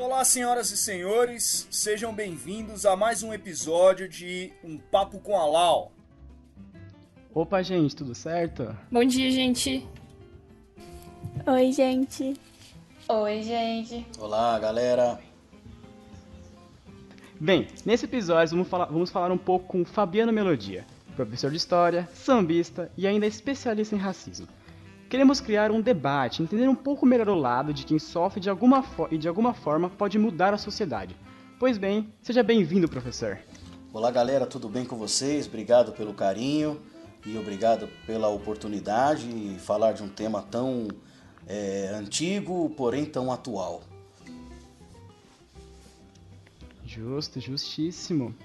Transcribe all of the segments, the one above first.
Olá, senhoras e senhores, sejam bem-vindos a mais um episódio de Um Papo com a Lau. Opa, gente, tudo certo? Bom dia, gente. Oi, gente. Oi, gente. Olá, galera. Bem, nesse episódio vamos falar um pouco com Fabiano Melodia, professor de História, sambista e ainda especialista em racismo. Queremos criar um debate, entender um pouco melhor o lado de quem sofre de alguma forma pode mudar a sociedade. Pois bem, seja bem-vindo, professor. Olá, galera, tudo bem com vocês? Obrigado pelo carinho e obrigado pela oportunidade de falar de um tema tão antigo, porém tão atual. Justo, justíssimo.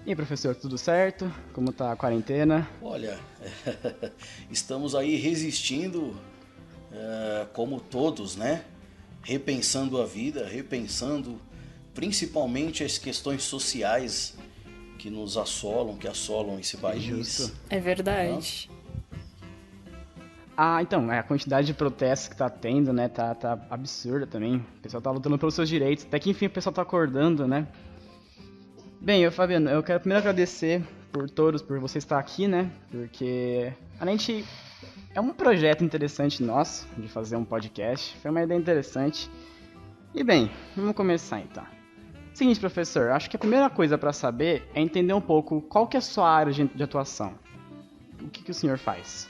E aí, professor, tudo certo? Como tá a quarentena? Olha, estamos aí resistindo, como todos, né? Repensando a vida, repensando principalmente as questões sociais que nos assolam, que assolam esse país. Justo. É verdade. Então, a quantidade de protestos que tá tendo, né, tá absurda também. O pessoal tá lutando pelos seus direitos, até que enfim o pessoal tá acordando, né? Bem, Fabiano, eu quero primeiro agradecer por você estar aqui, né? Porque é um projeto interessante nosso de fazer um podcast. Foi uma ideia interessante. E bem, vamos começar então. Seguinte, professor, acho que a primeira coisa para saber é entender um pouco qual que é a sua área de atuação. O que o senhor faz?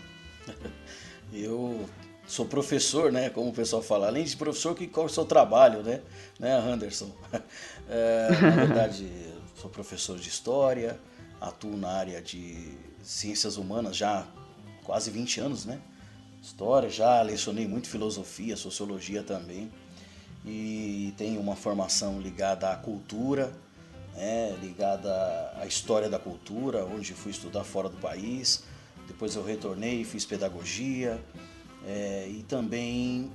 Eu sou professor, né? Como o pessoal fala. Além de professor, qual é o seu trabalho, né? Anderson? Na verdade, sou professor de História, atuo na área de Ciências Humanas já há quase 20 anos, né? História, já lecionei muito Filosofia, Sociologia também. E tenho uma formação ligada à cultura, né? Ligada à história da cultura, onde fui estudar fora do país. Depois eu retornei, fiz Pedagogia e também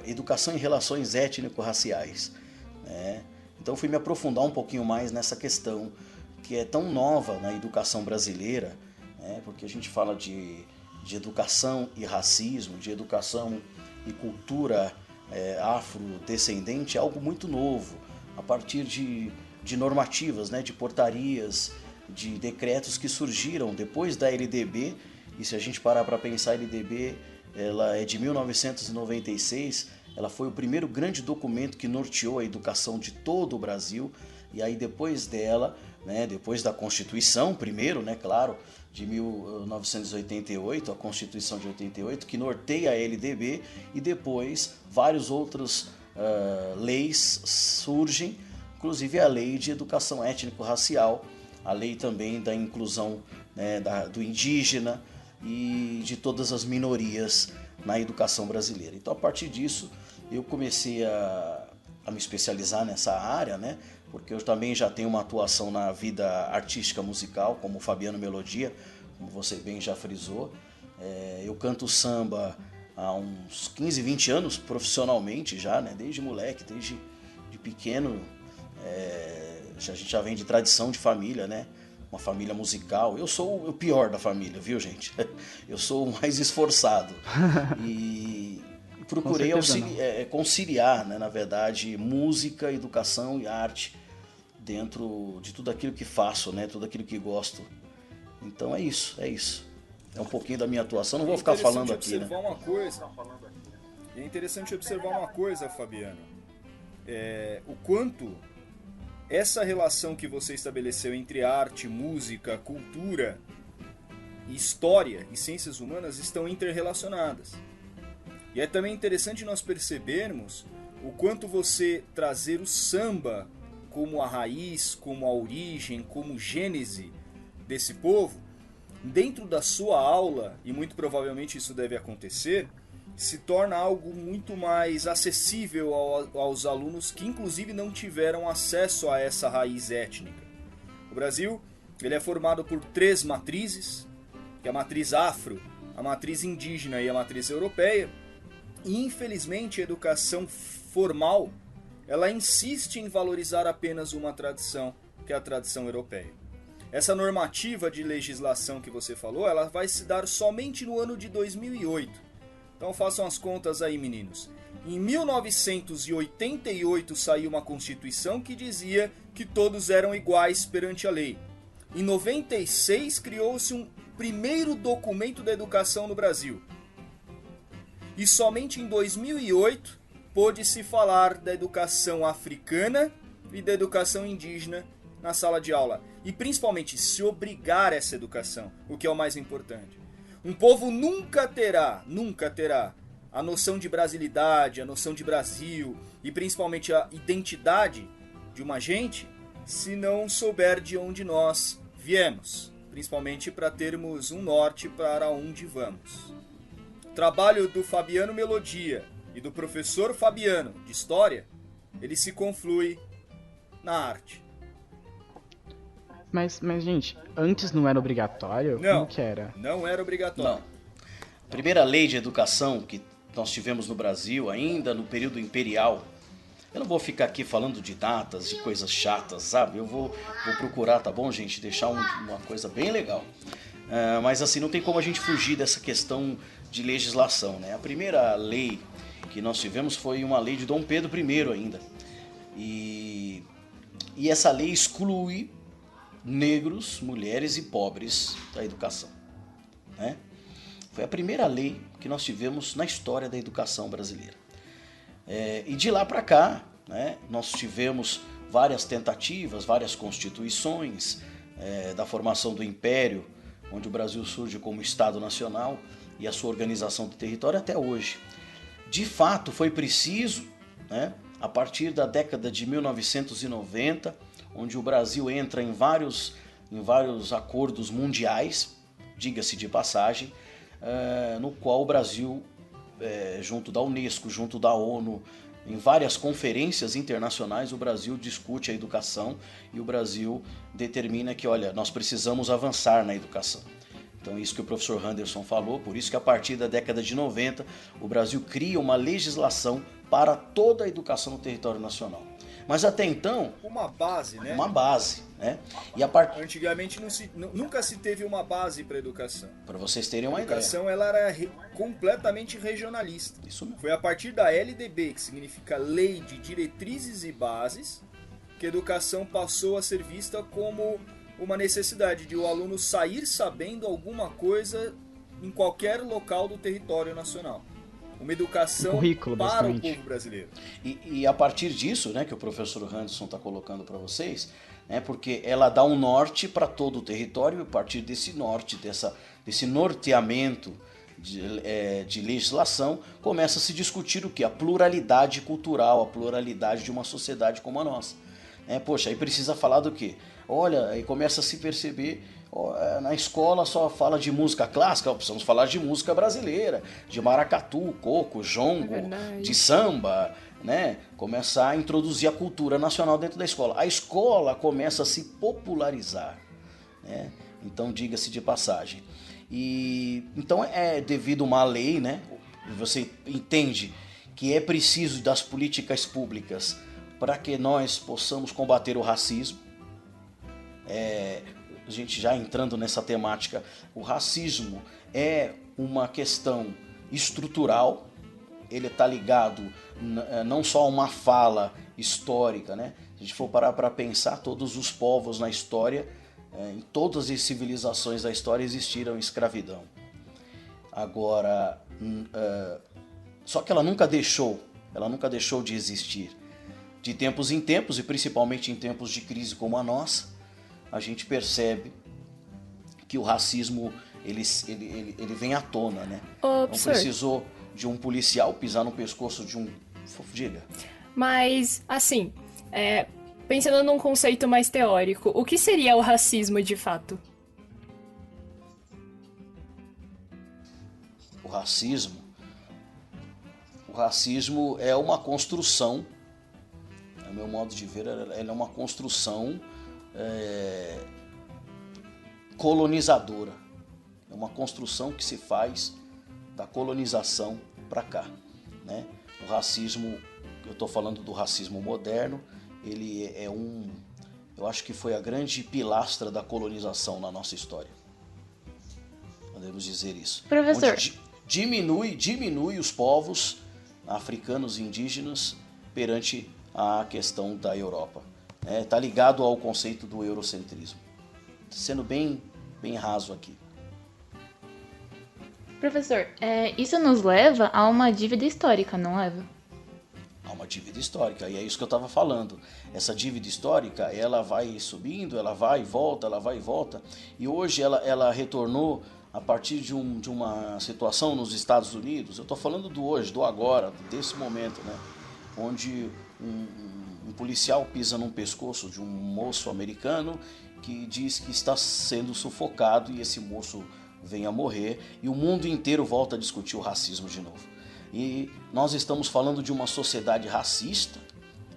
Educação em Relações Étnico-Raciais, né? Então fui me aprofundar um pouquinho mais nessa questão que é tão nova na educação brasileira, né? Porque a gente fala de educação e racismo, de educação e cultura afrodescendente, é algo muito novo, a partir de normativas, né? De portarias, de decretos que surgiram depois da LDB. E se a gente parar para pensar, a LDB ela é de 1996, ela foi o primeiro grande documento que norteou a educação de todo o Brasil. E aí depois dela, né, depois da Constituição, primeiro, né, claro, de 1988, a Constituição de 88, que norteia a LDB, e depois várias outras leis surgem, inclusive a Lei de Educação Étnico-Racial, a lei também da inclusão, né, do indígena e de todas as minorias na educação brasileira. Então, a partir disso, eu comecei a me especializar nessa área, né? Porque eu também já tenho uma atuação na vida artística musical, como Fabiano Melodia, como você bem já frisou. Eu canto samba há uns 15, 20 anos, profissionalmente já, né? Desde moleque, desde de pequeno. A gente já vem de tradição de família, né? Uma família musical. Eu sou o pior da família, viu, gente? Eu sou o mais esforçado. E procurei conciliar, né, na verdade, música, educação e arte dentro de tudo aquilo que faço, né? Tudo aquilo que gosto. Então é isso. É um pouquinho da minha atuação. Não vou ficar falando aqui, né? É interessante observar uma coisa, Fabiano. O quanto essa relação que você estabeleceu entre arte, música, cultura, história e ciências humanas estão interrelacionadas. E é também interessante nós percebermos o quanto você trazer o samba como a raiz, como a origem, como gênese desse povo, dentro da sua aula, e muito provavelmente isso deve acontecer, se torna algo muito mais acessível aos alunos que inclusive não tiveram acesso a essa raiz étnica. O Brasil ele é formado por 3 matrizes, que é a matriz afro, a matriz indígena e a matriz europeia, e infelizmente a educação formal ela insiste em valorizar apenas uma tradição, que é a tradição europeia. Essa normativa de legislação que você falou, ela vai se dar somente no ano de 2008. Então façam as contas aí, meninos. Em 1988 saiu uma Constituição que dizia que todos eram iguais perante a lei. Em 96 criou-se um primeiro documento da educação no Brasil. E somente em 2008 pôde-se falar da educação africana e da educação indígena na sala de aula. E principalmente se obrigar a essa educação, o que é o mais importante. Um povo nunca terá a noção de brasilidade, a noção de Brasil e principalmente a identidade de uma gente se não souber de onde nós viemos, principalmente para termos um norte para onde vamos. O trabalho do Fabiano Melodia e do professor Fabiano de História, ele se conflui na arte. Mas, gente, antes não era obrigatório? Não, como que era? Não era obrigatório. Não. A primeira lei de educação que nós tivemos no Brasil, ainda no período imperial, eu não vou ficar aqui falando de datas, de coisas chatas, sabe? Eu vou procurar, tá bom, gente? Deixar uma coisa bem legal. Mas assim, não tem como a gente fugir dessa questão de legislação, né? A primeira lei que nós tivemos foi uma lei de Dom Pedro I ainda. E essa lei exclui negros, mulheres e pobres da educação, né? Foi a primeira lei que nós tivemos na história da educação brasileira. E de lá para cá, né, nós tivemos várias tentativas, várias constituições, da formação do Império, onde o Brasil surge como Estado Nacional e a sua organização do território até hoje. De fato, foi preciso, né, a partir da década de 1990, onde o Brasil entra em vários acordos mundiais, diga-se de passagem, no qual o Brasil, junto da Unesco, junto da ONU, em várias conferências internacionais, o Brasil discute a educação e o Brasil determina que, olha, nós precisamos avançar na educação. Então, isso que o professor Anderson falou, por isso que a partir da década de 90, o Brasil cria uma legislação para toda a educação no território nacional. Mas até então... Uma base, né? Uma base, né? E Antigamente nunca se teve uma base para a educação. Para vocês terem uma ideia. A educação ela era completamente regionalista. Isso mesmo. Foi a partir da LDB, que significa Lei de Diretrizes e Bases, que a educação passou a ser vista como uma necessidade de o aluno sair sabendo alguma coisa em qualquer local do território nacional. Uma educação para o povo brasileiro. E a partir disso, né, que o professor Anderson está colocando para vocês, né, porque ela dá um norte para todo o território, e a partir desse norte, desse norteamento de legislação, começa a se discutir o quê? A pluralidade cultural, a pluralidade de uma sociedade como a nossa. Poxa, aí precisa falar do quê? Olha, aí começa a se perceber, na escola só fala de música clássica, precisamos falar de música brasileira, de maracatu, coco, jongo, de samba, né? Começar a introduzir a cultura nacional dentro da escola. A escola começa a se popularizar, né? Então, diga-se de passagem. Então é devido a uma lei, né? Você entende que é preciso das políticas públicas para que nós possamos combater o racismo. A gente já entrando nessa temática, o racismo é uma questão estrutural, ele está ligado não só a uma fala histórica, né? Se a gente for parar para pensar, todos os povos na história, em todas as civilizações da história existiram escravidão. Agora, só que ela nunca deixou de existir. De tempos em tempos, e principalmente em tempos de crise como a nossa, a gente percebe que o racismo ele vem à tona, né? Não precisou de um policial pisar no pescoço de um... Diga. Mas, assim, pensando num conceito mais teórico, o que seria o racismo de fato? O racismo é uma construção, no meu modo de ver, ela é uma construção colonizadora. É uma construção que se faz da colonização para cá, né? O racismo, eu estou falando do racismo moderno, ele eu acho que foi a grande pilastra da colonização na nossa história. Podemos dizer isso. Professor, diminui os povos africanos e indígenas perante a questão da Europa. Está ligado ao conceito do eurocentrismo. Sendo bem raso aqui. Professor, isso nos leva a uma dívida histórica, não leva? Há uma dívida histórica, e é isso que eu estava falando. Essa dívida histórica, ela vai subindo, ela vai e volta, e hoje ela retornou a partir de uma situação nos Estados Unidos. Eu estou falando do hoje, do agora, desse momento, né? Onde um policial pisa num pescoço de um moço americano que diz que está sendo sufocado e esse moço vem a morrer, e o mundo inteiro volta a discutir o racismo de novo. E nós estamos falando de uma sociedade racista,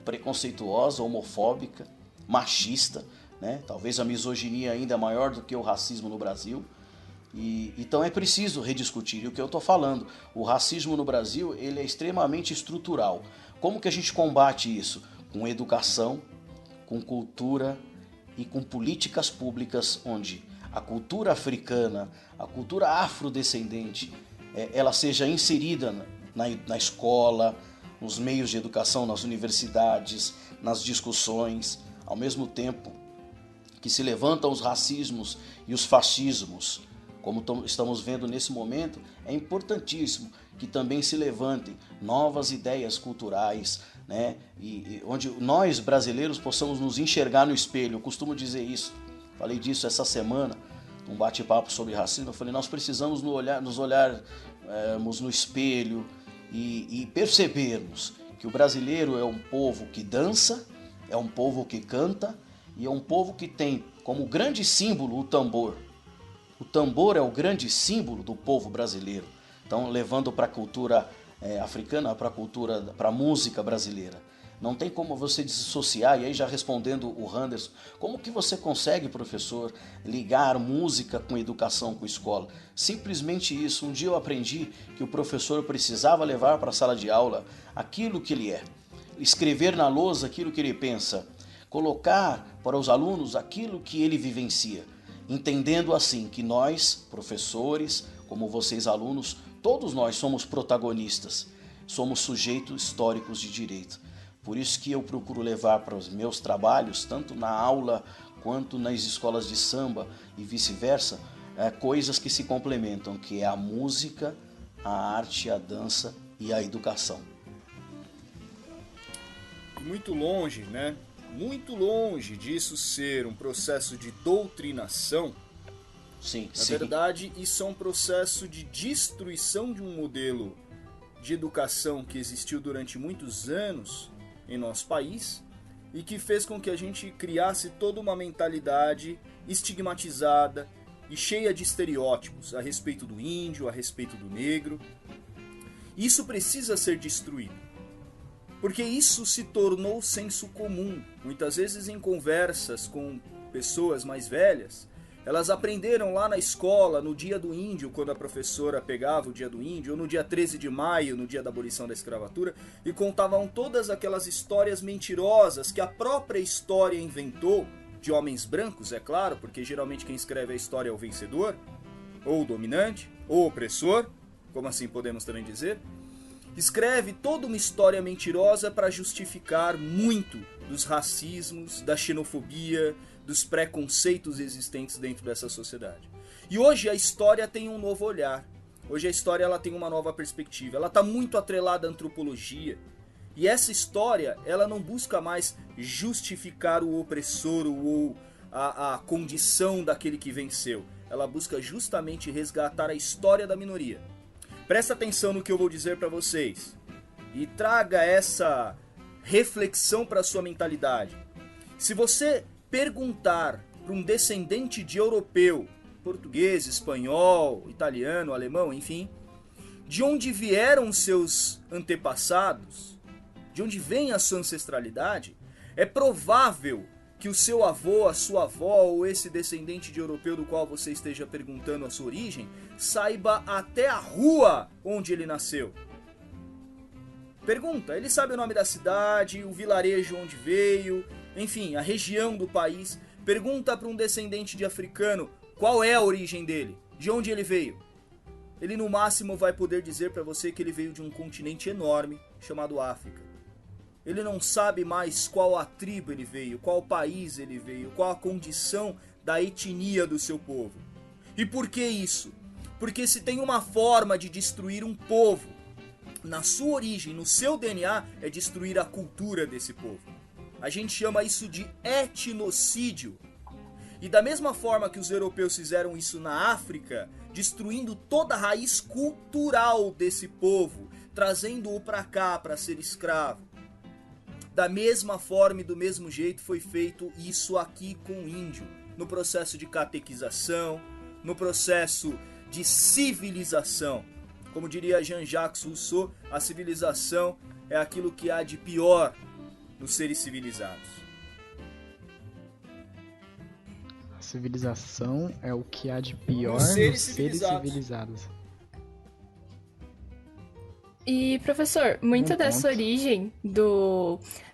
preconceituosa, homofóbica, machista, né? Talvez a misoginia ainda é maior do que o racismo no Brasil. Então é preciso rediscutir. E o que eu estou falando, o racismo no Brasil, ele é extremamente estrutural. Como que a gente combate isso? Com educação, com cultura e com políticas públicas onde a cultura africana, a cultura afrodescendente, ela seja inserida na escola, nos meios de educação, nas universidades, nas discussões, ao mesmo tempo que se levantam os racismos e os fascismos, como estamos vendo nesse momento. É importantíssimo que também se levantem novas ideias culturais, né? E onde nós brasileiros possamos nos enxergar no espelho. Eu costumo dizer isso, falei disso essa semana, num bate-papo sobre racismo. Eu falei, nós precisamos nos olharmos no espelho e percebermos que o brasileiro é um povo que dança, é um povo que canta e é um povo que tem como grande símbolo o tambor. O tambor é o grande símbolo do povo brasileiro. Então, levando para a cultura africana, para a música brasileira. Não tem como você dissociar, e aí já respondendo o Anderson, como que você consegue, professor, ligar música com educação, com escola? Simplesmente isso. Um dia eu aprendi que o professor precisava levar para a sala de aula aquilo que ele é, escrever na lousa aquilo que ele pensa, colocar para os alunos aquilo que ele vivencia, entendendo assim que nós, professores, como vocês alunos, todos nós somos protagonistas, somos sujeitos históricos de direito. Por isso que eu procuro levar para os meus trabalhos, tanto na aula quanto nas escolas de samba e vice-versa, coisas que se complementam, que é a música, a arte, a dança e a educação. Muito longe, né? Muito longe disso ser um processo de doutrinação. Sim, Na verdade, isso é um processo de destruição de um modelo de educação que existiu durante muitos anos em nosso país e que fez com que a gente criasse toda uma mentalidade estigmatizada e cheia de estereótipos a respeito do índio, a respeito do negro. Isso precisa ser destruído, porque isso se tornou senso comum. Muitas vezes em conversas com pessoas mais velhas, elas aprenderam lá na escola, no dia do índio, quando a professora pegava o dia do índio, ou no dia 13 de maio, no dia da abolição da escravatura, e contavam todas aquelas histórias mentirosas que a própria história inventou, de homens brancos, é claro, porque geralmente quem escreve a história é o vencedor, ou o dominante, ou o opressor, como assim podemos também dizer. Escreve toda uma história mentirosa para justificar muito dos racismos, da xenofobia, dos preconceitos existentes dentro dessa sociedade. E hoje a história tem um novo olhar. Hoje a história ela tem uma nova perspectiva. Ela está muito atrelada à antropologia. E essa história ela não busca mais justificar o opressor ou a condição daquele que venceu. Ela busca justamente resgatar a história da minoria. Presta atenção no que eu vou dizer para vocês. E traga essa reflexão para a sua mentalidade. Se você perguntar para um descendente de europeu, português, espanhol, italiano, alemão, enfim, de onde vieram seus antepassados, de onde vem a sua ancestralidade, é provável que o seu avô, a sua avó ou esse descendente de europeu do qual você esteja perguntando a sua origem, saiba até a rua onde ele nasceu. Pergunta, ele sabe o nome da cidade, o vilarejo onde veio, enfim, a região do país. Pergunta para um descendente de africano qual é a origem dele, de onde ele veio. Ele no máximo vai poder dizer para você que ele veio de um continente enorme chamado África. Ele não sabe mais qual a tribo ele veio, qual país ele veio, qual a condição da etnia do seu povo. E por que isso? Porque se tem uma forma de destruir um povo, na sua origem, no seu DNA, é destruir a cultura desse povo. A gente chama isso de etnocídio. E da mesma forma que os europeus fizeram isso na África, destruindo toda a raiz cultural desse povo, trazendo-o para cá para ser escravo. Da mesma forma e do mesmo jeito foi feito isso aqui com o índio, no processo de catequização, no processo de civilização. Como diria Jean-Jacques Rousseau, a civilização é aquilo que há de pior nos seres civilizados. A civilização é o que há de pior Nos seres seres civilizados. E, professor, muito Bom dessa ponto. origem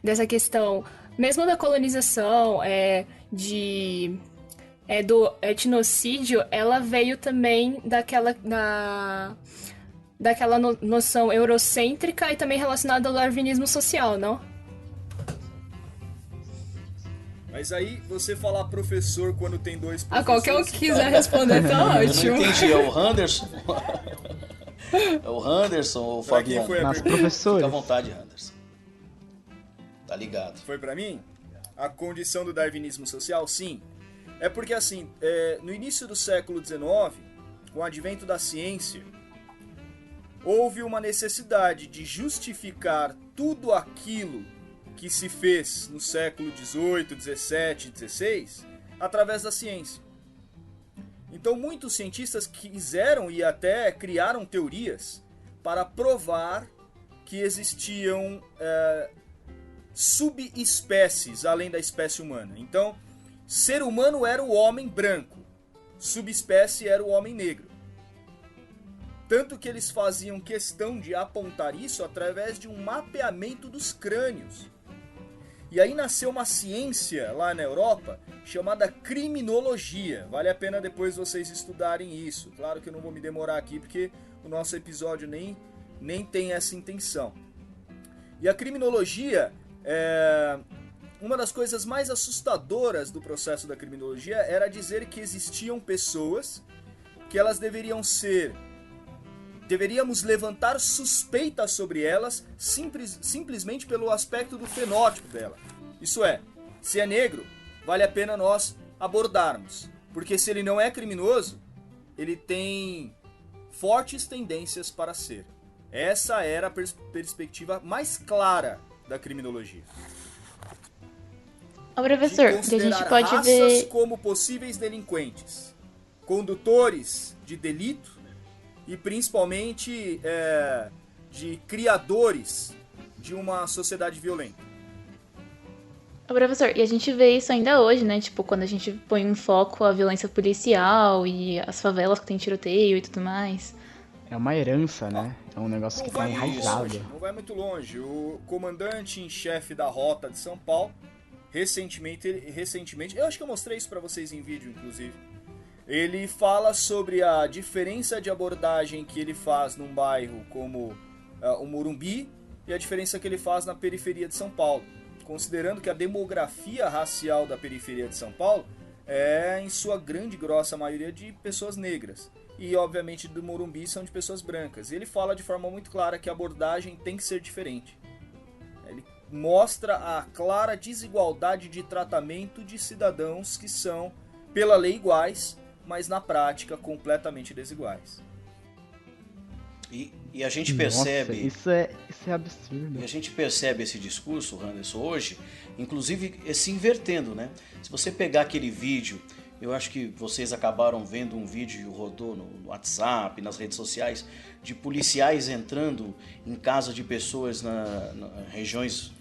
dessa questão, mesmo da colonização, do etnocídio, ela veio também daquela noção eurocêntrica e também relacionada ao darwinismo social, não? Mas aí você falar professor quando tem dois professores... Qualquer um que quiser responder tá Eu ótimo. não entendi, é o Anderson? É o Anderson ou o Pra quem Fabiano? foi a Nas pergunta? Fica à professores. vontade, Anderson. Tá ligado. Foi pra mim? A condição do darwinismo social? Sim. É porque assim, no início do século XIX, com o advento da ciência, houve uma necessidade de justificar tudo aquilo que se fez no século XVIII, XVII, XVI, através da ciência. Então muitos cientistas quiseram e até criaram teorias para provar que existiam subespécies além da espécie humana. Então, ser humano era o homem branco, subespécie era o homem negro. Tanto que eles faziam questão de apontar isso através de um mapeamento dos crânios. E aí nasceu uma ciência lá na Europa chamada criminologia. Vale a pena depois vocês estudarem isso. Claro que eu não vou me demorar aqui porque o nosso episódio nem tem essa intenção. E a criminologia uma das coisas mais assustadoras do processo da criminologia era dizer que existiam pessoas que elas deveríamos levantar suspeitas sobre elas simplesmente pelo aspecto do fenótipo dela. Isso é, se é negro, vale a pena nós abordarmos, porque se ele não é criminoso, ele tem fortes tendências para ser. Essa era a perspectiva mais clara da criminologia. Ô, professor, De que a gente considerar pode raças ver. como possíveis delinquentes, condutores de delito e principalmente de criadores de uma sociedade violenta. Ô, professor, e a gente vê isso ainda hoje, né? Tipo, quando a gente põe em foco a violência policial e as favelas que tem tiroteio e tudo mais. É uma herança, né? É um negócio que tá enraizado. Não vai muito longe. O comandante em chefe da Rota de São Paulo, recentemente, eu acho que eu mostrei isso pra vocês em vídeo, inclusive. Ele fala sobre a diferença de abordagem que ele faz num bairro como o Morumbi e a diferença que ele faz na periferia de São Paulo. Considerando que a demografia racial da periferia de São Paulo é, em sua grande e grossa maioria, de pessoas negras. E, obviamente, do Morumbi são de pessoas brancas. E ele fala de forma muito clara que a abordagem tem que ser diferente. Ele mostra a clara desigualdade de tratamento de cidadãos que são, pela lei, iguais, mas na prática completamente desiguais. E a gente percebe... Nossa, isso é absurdo. E a gente percebe esse discurso, Anderson, hoje, inclusive se invertendo, né? Se você pegar aquele vídeo, eu acho que vocês acabaram vendo um vídeo que rodou no WhatsApp, nas redes sociais, de policiais entrando em casa de pessoas na regiões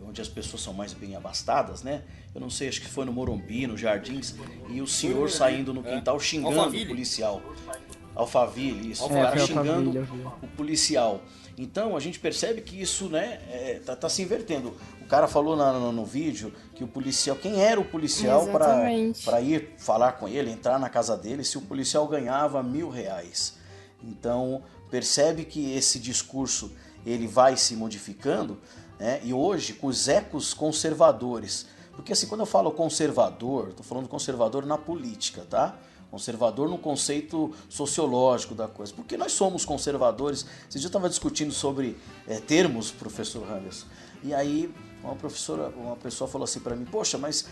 onde as pessoas são mais bem abastadas, né? Eu não sei, acho que foi no Morumbi, no Jardins, e o senhor saindo no quintal xingando o policial. Alphaville, isso, o cara xingando o policial. Então a gente percebe que isso, né, tá se invertendo. O cara falou no vídeo que o policial, quem era o policial para ir falar com ele, entrar na casa dele, se o policial ganhava R$1.000. Então, percebe que esse discurso ele vai se modificando, né? E hoje, com os ecos conservadores, porque assim, quando eu falo conservador, estou falando conservador na política, tá? Conservador no conceito sociológico da coisa. Porque nós somos conservadores. Esse dia eu estava discutindo sobre termos, professor Anderson. E aí uma pessoa falou assim para mim, poxa, mas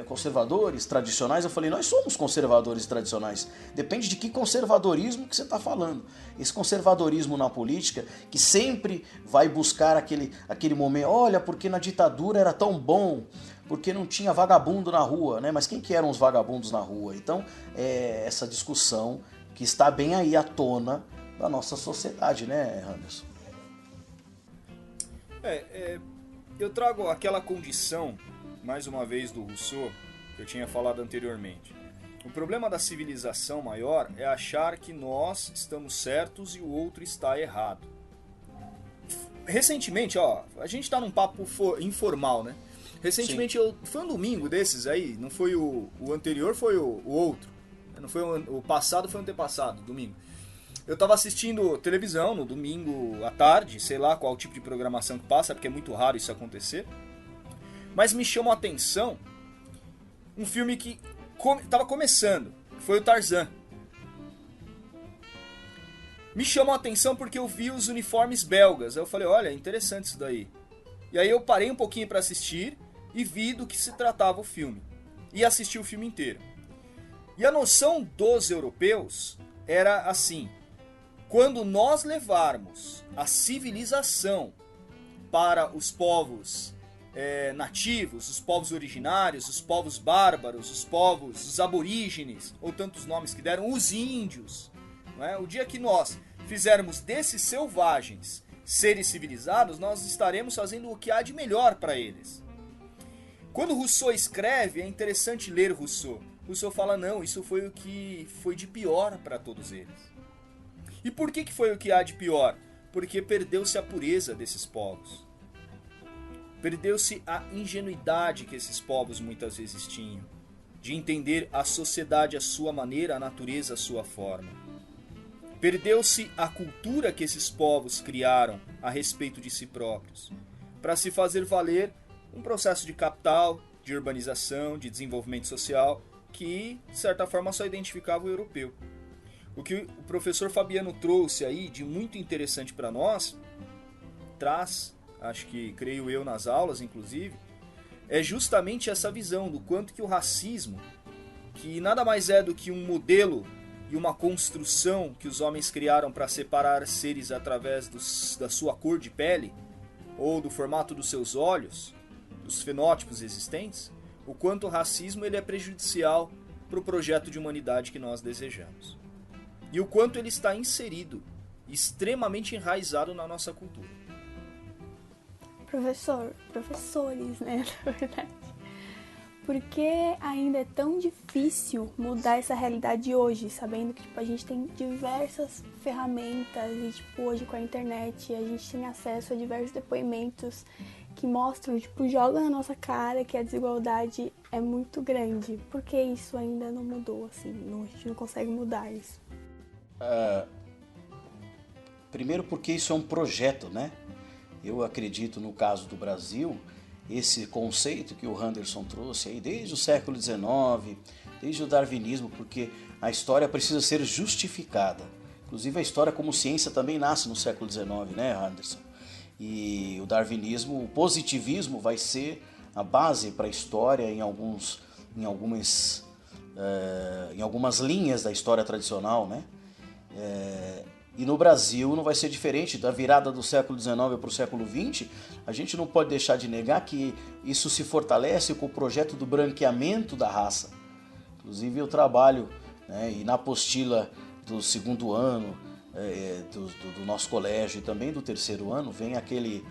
conservadores tradicionais? Eu falei, nós somos conservadores tradicionais. Depende de que conservadorismo que você está falando. Esse conservadorismo na política, que sempre vai buscar aquele momento, olha, porque na ditadura era tão bom, porque não tinha vagabundo na rua, né? Mas quem que eram os vagabundos na rua? Então, essa discussão que está bem aí à tona da nossa sociedade, né, Anderson? Eu trago aquela condição, mais uma vez, do Rousseau, que eu tinha falado anteriormente. O problema da civilização maior é achar que nós estamos certos e o outro está errado. Recentemente, a gente está num papo informal, né? Recentemente, foi um domingo desses aí, não foi o anterior, foi o outro. Não foi o passado, foi o antepassado, domingo. Eu tava assistindo televisão no domingo à tarde, sei lá qual tipo de programação que passa, porque é muito raro isso acontecer. Mas me chamou a atenção um filme que tava começando, que foi o Tarzan. Me chamou a atenção porque eu vi os uniformes belgas. Eu falei, olha, interessante isso daí. E aí eu parei um pouquinho para assistir e vi do que se tratava o filme. E assisti o filme inteiro. E a noção dos europeus era assim: quando nós levarmos a civilização para os povos nativos, os povos originários, os povos bárbaros, os aborígenes, ou tantos nomes que deram, os índios, não é? O dia que nós fizermos desses selvagens seres civilizados, nós estaremos fazendo o que há de melhor para eles. Quando Rousseau escreve, é interessante ler Rousseau. Rousseau fala, não, isso foi o que foi de pior para todos eles. E por que foi o que há de pior? Porque perdeu-se a pureza desses povos. Perdeu-se a ingenuidade que esses povos muitas vezes tinham, de entender a sociedade à sua maneira, a natureza à sua forma. Perdeu-se a cultura que esses povos criaram a respeito de si próprios, para se fazer valer um processo de capital, de urbanização, de desenvolvimento social, que, de certa forma, só identificava o europeu. O que o professor Fabiano trouxe aí de muito interessante para nós, traz, acho que creio eu nas aulas inclusive, é justamente essa visão do quanto que o racismo, que nada mais é do que um modelo e uma construção que os homens criaram para separar seres através da sua cor de pele, ou do formato dos seus olhos, dos fenótipos existentes, o quanto o racismo ele é prejudicial para o projeto de humanidade que nós desejamos. E o quanto ele está inserido, extremamente enraizado na nossa cultura. Professores, né, na verdade. Por que ainda é tão difícil mudar essa realidade hoje, sabendo que a gente tem diversas ferramentas e hoje com a internet a gente tem acesso a diversos depoimentos que mostram, jogam na nossa cara que a desigualdade é muito grande. Por que isso ainda não mudou, assim? A gente não consegue mudar isso. Primeiro porque isso é um projeto, né? Eu acredito, no caso do Brasil, esse conceito que o Anderson trouxe aí desde o século XIX, desde o darwinismo, porque a história precisa ser justificada. Inclusive a história como ciência também nasce no século XIX, né, Anderson? E o darwinismo, o positivismo vai ser a base para a história em algumas linhas da história tradicional, né? E no Brasil não vai ser diferente. Da virada do século XIX para o século XX, a gente não pode deixar de negar que isso se fortalece com o projeto do branqueamento da raça. Inclusive eu trabalho, né, e na apostila do segundo ano do nosso colégio e também do terceiro ano vem aquele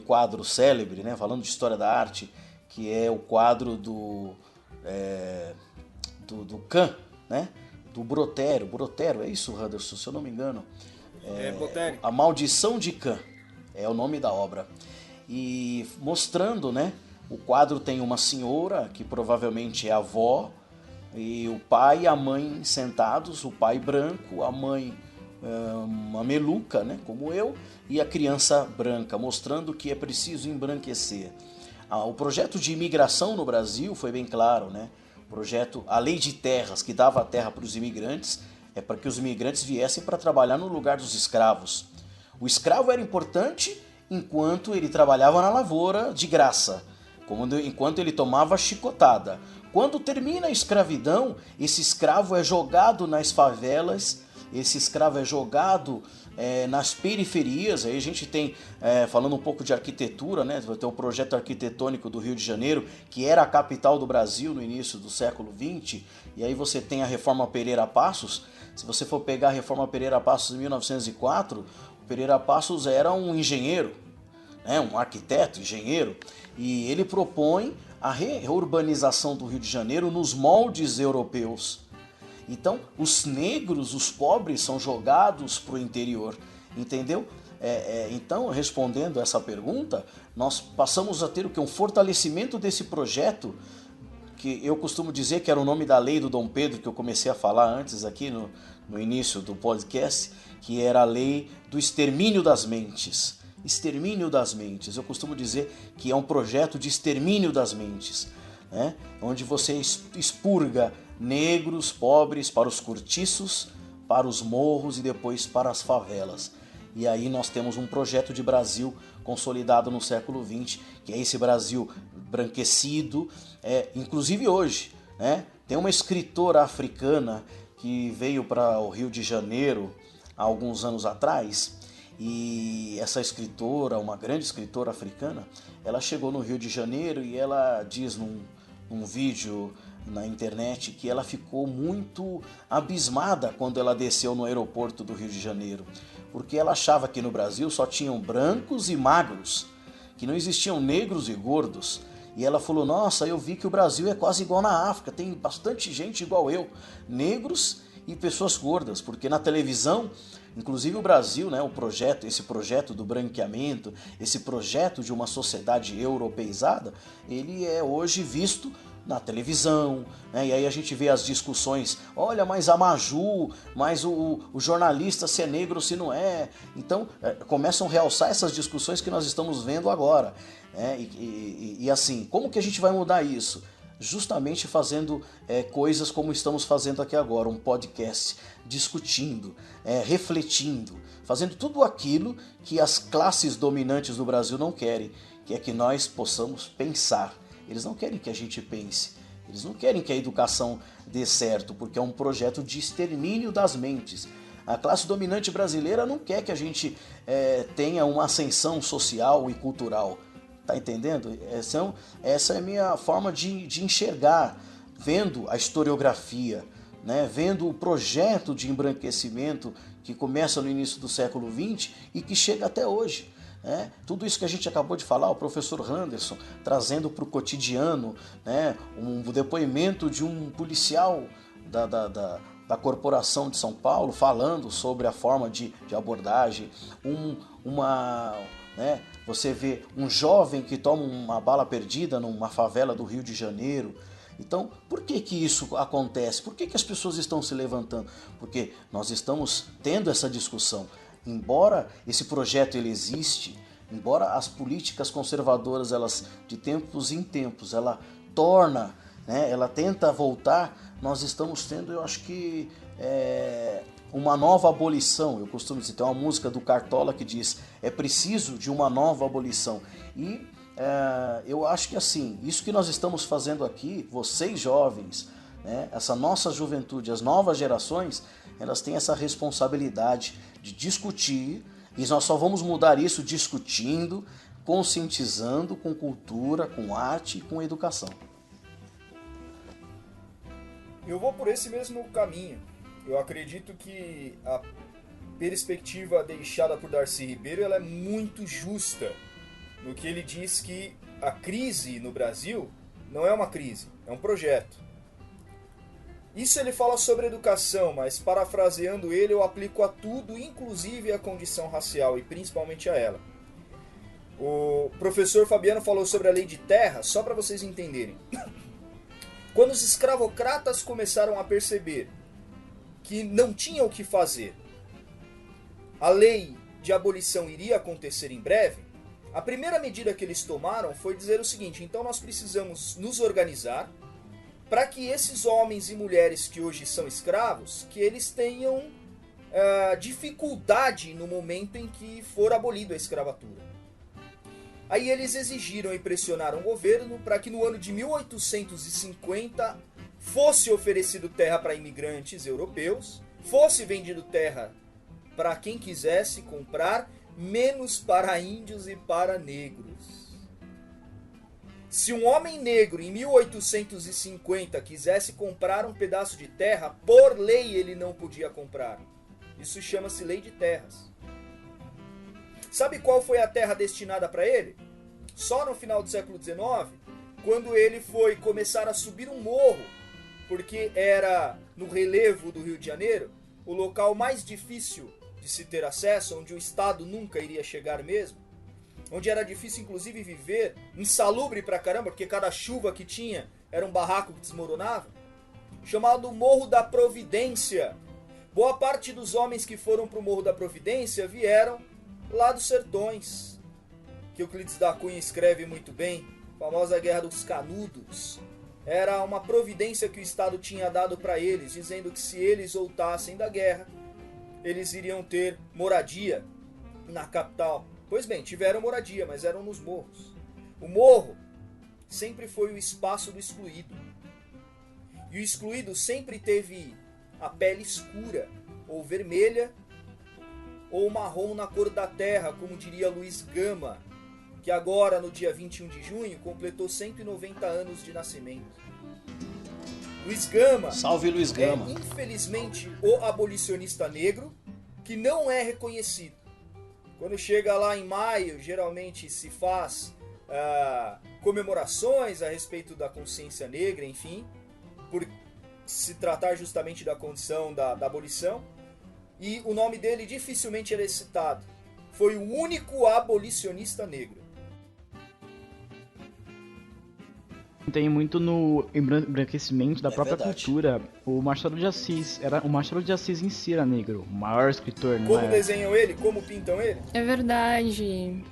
quadro célebre, né, falando de história da arte, que é o quadro do Kahn, né? Do Brotero, é isso, Anderson, se eu não me engano. A Maldição de Kahn é o nome da obra. E mostrando, né? O quadro tem uma senhora, que provavelmente é a avó, e o pai e a mãe sentados, o pai branco, a mãe uma meluca, né, como eu, e a criança branca, mostrando que é preciso embranquecer. O projeto de imigração no Brasil foi bem claro, né? A lei de terras, que dava a terra para os imigrantes, é para que os imigrantes viessem para trabalhar no lugar dos escravos. O escravo era importante enquanto ele trabalhava na lavoura de graça, enquanto ele tomava chicotada. Quando termina a escravidão, esse escravo é jogado nas favelas, esse escravo é jogado nas periferias. Aí a gente tem, falando um pouco de arquitetura, né, tem o projeto arquitetônico do Rio de Janeiro, que era a capital do Brasil no início do século XX, e aí você tem a Reforma Pereira Passos. Se você for pegar a Reforma Pereira Passos em 1904, o Pereira Passos era um engenheiro, né, um arquiteto, engenheiro, e ele propõe a reurbanização do Rio de Janeiro nos moldes europeus. Então, os negros, os pobres, são jogados para o interior, entendeu? Então, respondendo essa pergunta, nós passamos a ter o que? Um fortalecimento desse projeto, que eu costumo dizer que era o nome da lei do Dom Pedro, que eu comecei a falar antes aqui no início do podcast, que era a lei do extermínio das mentes. Extermínio das mentes. Eu costumo dizer que é um projeto de extermínio das mentes, né? Onde você expurga negros, pobres para os cortiços, para os morros e depois para as favelas. E aí nós temos um projeto de Brasil consolidado no século XX, que é esse Brasil branquecido, inclusive hoje, né? Tem uma escritora africana que veio para o Rio de Janeiro há alguns anos atrás, e essa escritora, uma grande escritora africana, ela chegou no Rio de Janeiro e ela diz num vídeo na internet que ela ficou muito abismada quando ela desceu no aeroporto do Rio de Janeiro, porque ela achava que no Brasil só tinham brancos e magros, que não existiam negros e gordos. E ela falou: nossa, eu vi que o Brasil é quase igual na África, tem bastante gente igual eu, negros e pessoas gordas, porque na televisão, inclusive o Brasil, né, esse projeto do branqueamento, esse projeto de uma sociedade europeizada, ele é hoje visto na televisão, né? E aí a gente vê as discussões, olha, mas a Maju, mas o jornalista se é negro ou se não é. Então começam a realçar essas discussões que nós estamos vendo agora, né? E assim, como que a gente vai mudar isso? Justamente fazendo coisas como estamos fazendo aqui agora, um podcast, discutindo, refletindo, fazendo tudo aquilo que as classes dominantes do Brasil não querem, que é que nós possamos pensar. Eles não querem que a gente pense, eles não querem que a educação dê certo, porque é um projeto de extermínio das mentes. A classe dominante brasileira não quer que a gente tenha uma ascensão social e cultural. Tá entendendo? Essa é a minha forma de enxergar, vendo a historiografia, né? Vendo o projeto de embranquecimento que começa no início do século XX e que chega até hoje. Tudo isso que a gente acabou de falar, o professor Anderson trazendo para o cotidiano, né? Um depoimento de um policial da Corporação de São Paulo falando sobre a forma de abordagem, você vê um jovem que toma uma bala perdida numa favela do Rio de Janeiro. Então, por que isso acontece? Por que as pessoas estão se levantando? Porque nós estamos tendo essa discussão. Embora esse projeto ele existe, embora as políticas conservadoras, elas de tempos em tempos, ela torna, né, ela tenta voltar, nós estamos tendo, eu acho que uma nova abolição. Eu costumo dizer, tem uma música do Cartola que diz: é preciso de uma nova abolição. E eu acho que assim, isso que nós estamos fazendo aqui, vocês jovens, né, essa nossa juventude, as novas gerações, elas têm essa responsabilidade de discutir, e nós só vamos mudar isso discutindo, conscientizando, com cultura, com arte e com educação. Eu vou por esse mesmo caminho. Eu acredito que a perspectiva deixada por Darcy Ribeiro ela é muito justa, no que ele diz que a crise no Brasil não é uma crise, é um projeto. Isso ele fala sobre educação, mas parafraseando ele, eu aplico a tudo, inclusive a condição racial, e principalmente a ela. O professor Fabiano falou sobre a lei de terra, só para vocês entenderem. Quando os escravocratas começaram a perceber que não tinham o que fazer, a lei de abolição iria acontecer em breve, a primeira medida que eles tomaram foi dizer o seguinte: então nós precisamos nos organizar para que esses homens e mulheres que hoje são escravos, que eles tenham dificuldade no momento em que for abolida a escravatura. Aí eles exigiram e pressionaram o governo para que no ano de 1850 fosse oferecido terra para imigrantes europeus, fosse vendido terra para quem quisesse comprar, menos para índios e para negros. Se um homem negro em 1850 quisesse comprar um pedaço de terra, por lei ele não podia comprar. Isso chama-se lei de terras. Sabe qual foi a terra destinada para ele? Só no final do século XIX, quando ele foi começar a subir um morro, porque era no relevo do Rio de Janeiro, o local mais difícil de se ter acesso, onde o Estado nunca iria chegar mesmo, onde era difícil inclusive viver, insalubre pra caramba, porque cada chuva que tinha era um barraco que desmoronava, chamado Morro da Providência. Boa parte dos homens que foram pro Morro da Providência vieram lá dos sertões, que Euclides da Cunha escreve muito bem, a famosa Guerra dos Canudos. Era uma providência que o Estado tinha dado para eles, dizendo que se eles voltassem da guerra, eles iriam ter moradia na capital. Pois bem, tiveram moradia, mas eram nos morros. O morro sempre foi o espaço do excluído. E o excluído sempre teve a pele escura, ou vermelha, ou marrom na cor da terra, como diria Luiz Gama, que agora, no dia 21 de junho, completou 190 anos de nascimento. Luiz Gama, Salve Luiz Gama. É, infelizmente, o abolicionista negro que não é reconhecido. Quando chega lá em maio, geralmente se faz comemorações a respeito da consciência negra, enfim, por se tratar justamente da condição da abolição, e o nome dele dificilmente era citado. Foi o único abolicionista negro. Tem muito no embranquecimento da própria verdade. cultura. O Machado de Assis o Machado de Assis em si era negro, o maior escritor, não Como é? desenham ele? Como pintam ele? É verdade.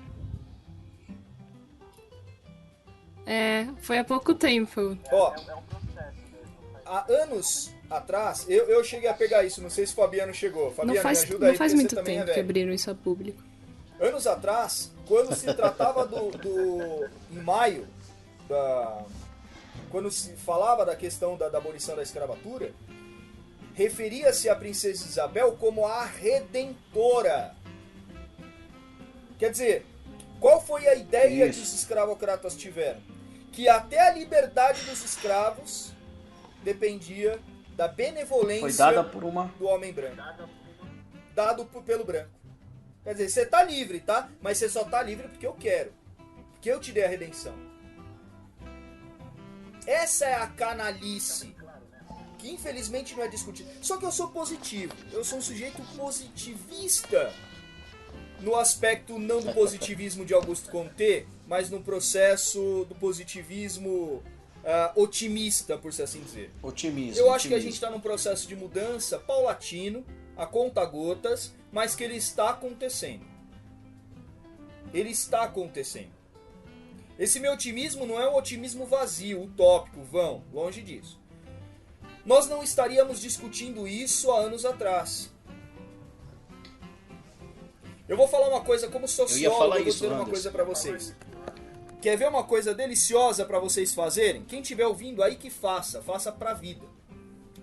Foi há pouco tempo. Ó, há anos atrás, eu cheguei a pegar isso, não sei se o Fabiano chegou. Fabiano, Não faz, me ajuda não aí, faz porque muito você também é tempo que velho. abriram isso a público. Anos atrás, quando se tratava em maio, quando se falava da questão da abolição da escravatura, referia-se a Princesa Isabel como a Redentora. Quer dizer, qual foi a ideia que os escravocratas tiveram? Que até a liberdade dos escravos dependia da benevolência Foi dada por uma... do homem branco. Dado pelo branco. Quer dizer, você tá livre, tá? Mas você só tá livre porque eu quero. Porque eu te dei a redenção. Essa é a canalice que infelizmente não é discutida. Só que eu sou positivo. Eu sou um sujeito positivista no aspecto não do positivismo de Augusto Comte, mas no processo do positivismo otimista, por assim dizer. Otimismo. Eu acho que a gente está num processo de mudança paulatino, a conta-gotas, mas que ele está acontecendo. Ele está acontecendo. Esse meu otimismo não é um otimismo vazio, utópico, vão, longe disso. Nós não estaríamos discutindo isso há anos atrás. Eu vou falar uma coisa como sociólogo, eu vou dizer uma coisa para vocês. Quer ver uma coisa deliciosa para vocês fazerem? Quem estiver ouvindo aí que faça pra vida.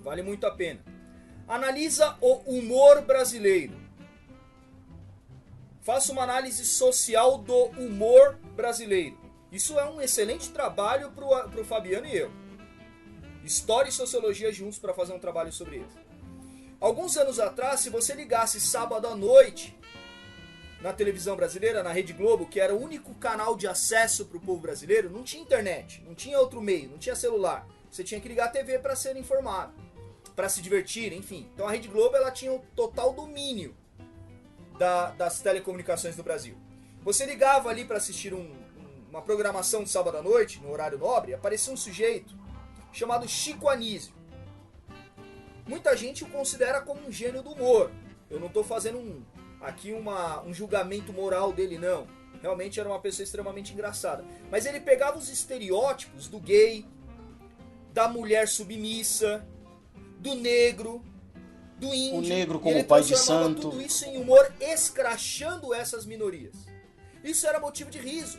Vale muito a pena. Analisa o humor brasileiro. Faça uma análise social do humor brasileiro. Isso é um excelente trabalho pro Fabiano e eu. História e sociologia juntos para fazer um trabalho sobre isso. Alguns anos atrás, se você ligasse sábado à noite na televisão brasileira, na Rede Globo, que era o único canal de acesso para o povo brasileiro, não tinha internet, não tinha outro meio, não tinha celular. Você tinha que ligar a TV para ser informado, para se divertir, enfim. Então a Rede Globo ela tinha o total domínio das telecomunicações do Brasil. Você ligava ali para assistir uma programação de sábado à noite, no horário nobre, aparecia um sujeito chamado Chico Anísio. Muita gente o considera como um gênio do humor. Eu não estou fazendo aqui um julgamento moral dele, não. Realmente era uma pessoa extremamente engraçada. Mas ele pegava os estereótipos do gay, da mulher submissa, do negro, do índio. O negro e como ele pai de transformava santo. tudo isso em humor, escrachando essas minorias. Isso era motivo de riso.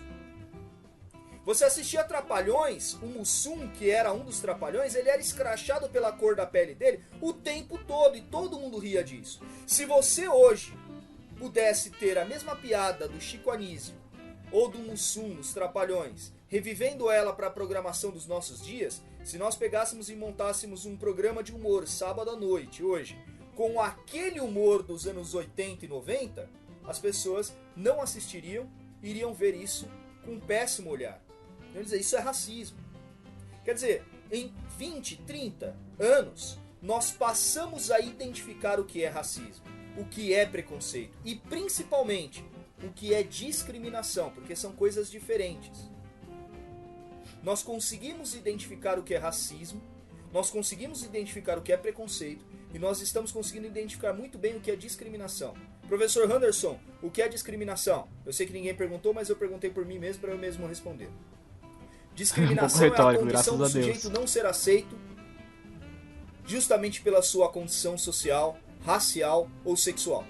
Você assistia Trapalhões, o Mussum, que era um dos Trapalhões, ele era escrachado pela cor da pele dele o tempo todo, e todo mundo ria disso. Se você hoje pudesse ter a mesma piada do Chico Anísio ou do Mussum nos Trapalhões, revivendo ela para a programação dos nossos dias, se nós pegássemos e montássemos um programa de humor sábado à noite, hoje, com aquele humor dos anos 80 e 90, as pessoas não assistiriam, iriam ver isso com um péssimo olhar. Quer dizer, isso é racismo. Quer dizer, em 20, 30 anos, nós passamos a identificar o que é racismo, o que é preconceito e, principalmente, o que é discriminação, porque são coisas diferentes. Nós conseguimos identificar o que é racismo, nós conseguimos identificar o que é preconceito e nós estamos conseguindo identificar muito bem o que é discriminação. Professor Henderson, o que é discriminação? Eu sei que ninguém perguntou, mas eu perguntei por mim mesmo para eu mesmo responder. Discriminação é a condição do sujeito não ser aceito justamente pela sua condição social, racial ou sexual.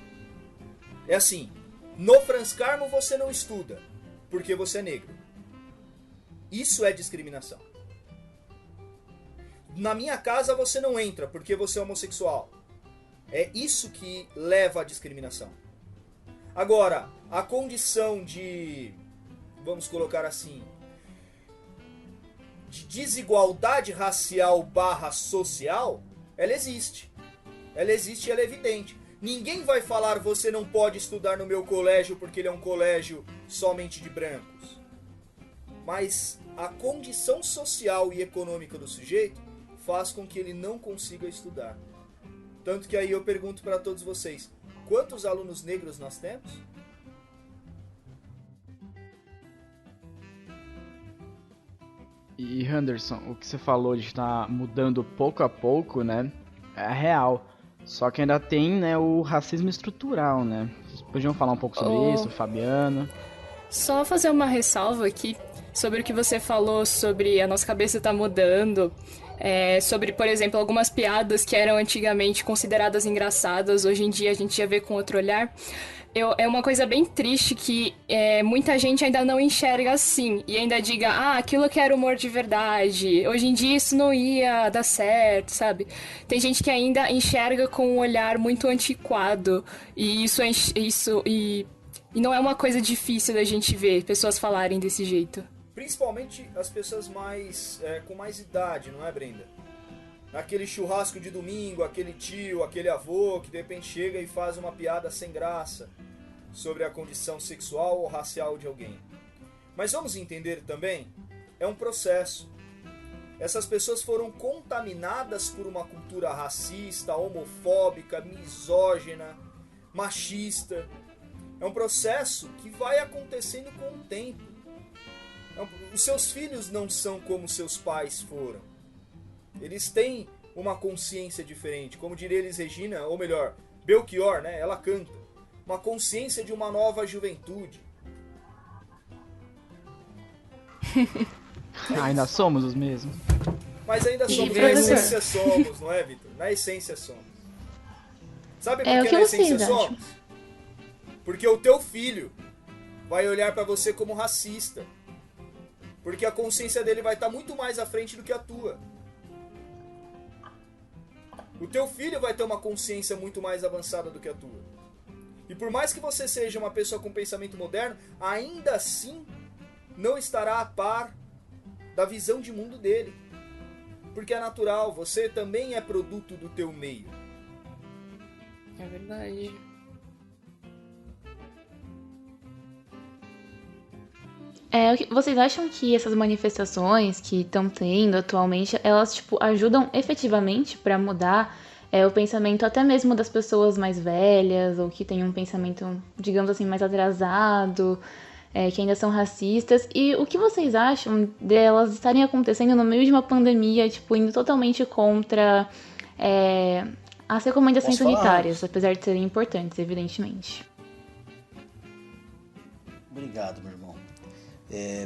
É assim, no Franz Carmo você não estuda porque você é negro. Isso é discriminação. Na minha casa você não entra porque você é homossexual. É isso que leva à discriminação. Agora, a condição de, vamos colocar assim, de desigualdade racial / social, ela existe. Ela existe e ela é evidente. Ninguém vai falar você não pode estudar no meu colégio porque ele é um colégio somente de brancos. Mas a condição social e econômica do sujeito faz com que ele não consiga estudar. Tanto que aí eu pergunto para todos vocês, quantos alunos negros nós temos? E Henderson, o que você falou de estar mudando pouco a pouco, né, é real. Só que ainda tem, né, o racismo estrutural, né? Vocês podiam falar um pouco sobre isso, Fabiano? Só fazer uma ressalva aqui sobre o que você falou sobre a nossa cabeça tá mudando. Sobre, por exemplo, algumas piadas que eram antigamente consideradas engraçadas, hoje em dia a gente já vê com outro olhar. É uma coisa bem triste que muita gente ainda não enxerga assim e ainda diga, aquilo que era humor de verdade, hoje em dia isso não ia dar certo, sabe? Tem gente que ainda enxerga com um olhar muito antiquado e e não é uma coisa difícil da gente ver pessoas falarem desse jeito. Principalmente as pessoas com mais idade, não é, Brenda? Naquele churrasco de domingo, aquele tio, aquele avô que de repente chega e faz uma piada sem graça sobre a condição sexual ou racial de alguém. Mas vamos entender também, é um processo. Essas pessoas foram contaminadas por uma cultura racista, homofóbica, misógina, machista. É um processo que vai acontecendo com o tempo. Os seus filhos não são como seus pais foram. Eles têm uma consciência diferente. Como diria Elis Regina, ou melhor, Belchior, né? Ela canta. Uma consciência de uma nova juventude. Ainda somos os mesmos. Mas ainda somos, na essência somos, não é, Vitor? Na essência somos. Sabe por que na essência somos? Porque o teu filho vai olhar pra você como racista. Porque a consciência dele vai estar muito mais à frente do que a tua. O teu filho vai ter uma consciência muito mais avançada do que a tua. E por mais que você seja uma pessoa com pensamento moderno, ainda assim não estará a par da visão de mundo dele. Porque é natural, você também é produto do teu meio. É verdade. Vocês acham que essas manifestações que estão tendo atualmente, elas ajudam efetivamente para mudar o pensamento até mesmo das pessoas mais velhas ou que têm um pensamento, digamos assim, mais atrasado, que ainda são racistas? E o que vocês acham delas estarem acontecendo no meio de uma pandemia, indo totalmente contra as recomendações sanitárias, apesar de serem importantes, evidentemente? Obrigado, meu irmão.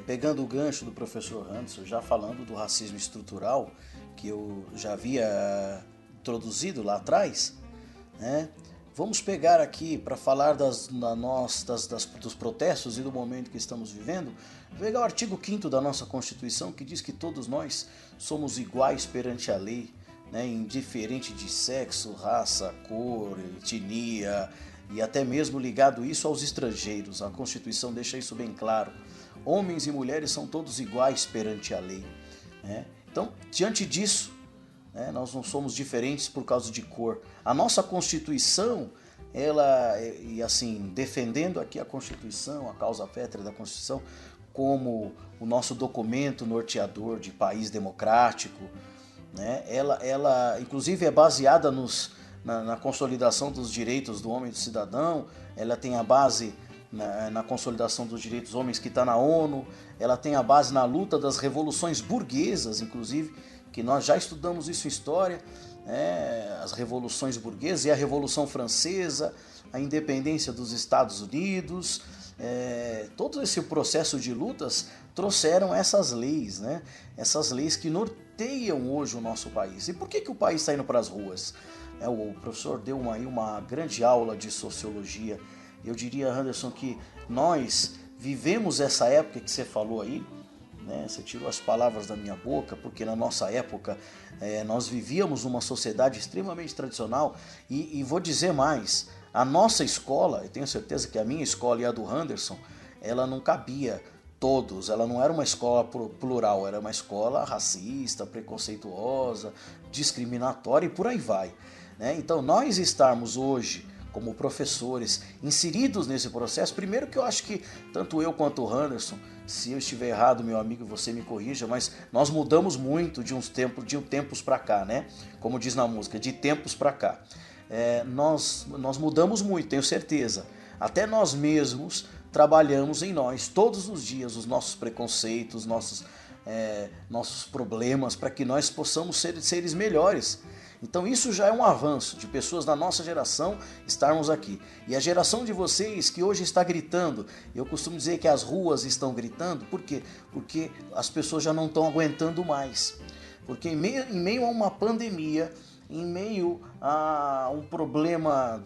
Pegando o gancho do professor Anderson, já falando do racismo estrutural, que eu já havia introduzido lá atrás, né? Vamos pegar aqui para falar dos protestos e do momento que estamos vivendo, pegar o artigo 5º da nossa Constituição, que diz que todos nós somos iguais perante a lei, né? Indiferente de sexo, raça, cor, etnia e até mesmo ligado isso aos estrangeiros. A Constituição deixa isso bem claro. Homens e mulheres são todos iguais perante a lei, né? Então, diante disso, nós não somos diferentes por causa de cor. A nossa Constituição, e assim, defendendo aqui a Constituição, a causa pétrea da Constituição, como o nosso documento norteador de país democrático, né? Ela inclusive é baseada na consolidação dos direitos do homem e do cidadão. Ela tem a base na consolidação dos direitos dos homens que está na ONU. Ela tem a base na luta das revoluções burguesas, inclusive, que nós já estudamos isso em história, as revoluções burguesas e a Revolução Francesa, a independência dos Estados Unidos, todo esse processo de lutas trouxeram essas leis, né? Essas leis que norteiam hoje o nosso país. E por que o país está indo para as ruas? O professor deu uma grande aula de sociologia. Eu diria, Anderson, que nós vivemos essa época que você falou aí, né? Você tirou as palavras da minha boca, porque na nossa época nós vivíamos uma sociedade extremamente tradicional e vou dizer mais, a nossa escola, eu tenho certeza que a minha escola e a do Anderson, ela não cabia todos, ela não era uma escola plural, era uma escola racista, preconceituosa, discriminatória e por aí vai, né? Então nós estarmos hoje como professores inseridos nesse processo, primeiro que eu acho que tanto eu quanto o Anderson, se eu estiver errado, meu amigo, você me corrija, mas nós mudamos muito de tempos para cá, né? Como diz na música, de tempos para cá. Nós mudamos muito, tenho certeza. Até nós mesmos trabalhamos em nós todos os dias os nossos preconceitos, nossos problemas, para que nós possamos ser seres melhores. Então isso já é um avanço de pessoas da nossa geração estarmos aqui. E a geração de vocês que hoje está gritando, eu costumo dizer que as ruas estão gritando, por quê? Porque as pessoas já não estão aguentando mais. Porque em meio a uma pandemia, em meio a um problema,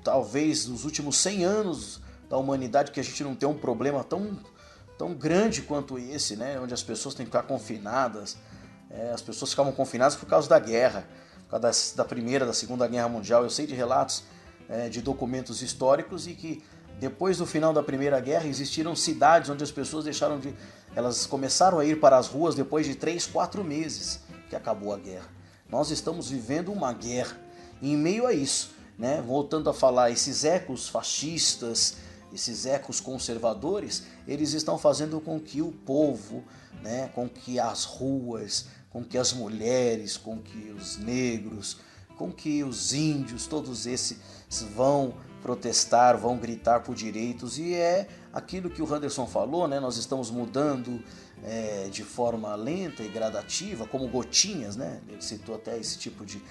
talvez nos últimos 100 anos da humanidade, que a gente não tem um problema tão grande quanto esse, né? Onde as pessoas têm que ficar confinadas. As pessoas ficavam confinadas por causa da guerra, por causa da Primeira, da Segunda Guerra Mundial. Eu sei de relatos de documentos históricos e que depois do final da Primeira Guerra existiram cidades onde as pessoas elas começaram a ir para as ruas depois de 3, 4 meses que acabou a guerra. Nós estamos vivendo uma guerra e em meio a isso, né, voltando a falar, esses ecos fascistas, esses ecos conservadores, eles estão fazendo com que o povo, né, com que as ruas, com que as mulheres, com que os negros, com que os índios, todos esses vão protestar, vão gritar por direitos. E é aquilo que o Anderson falou, né? Nós estamos mudando de forma lenta e gradativa, como gotinhas, né? Ele citou até esse tipo de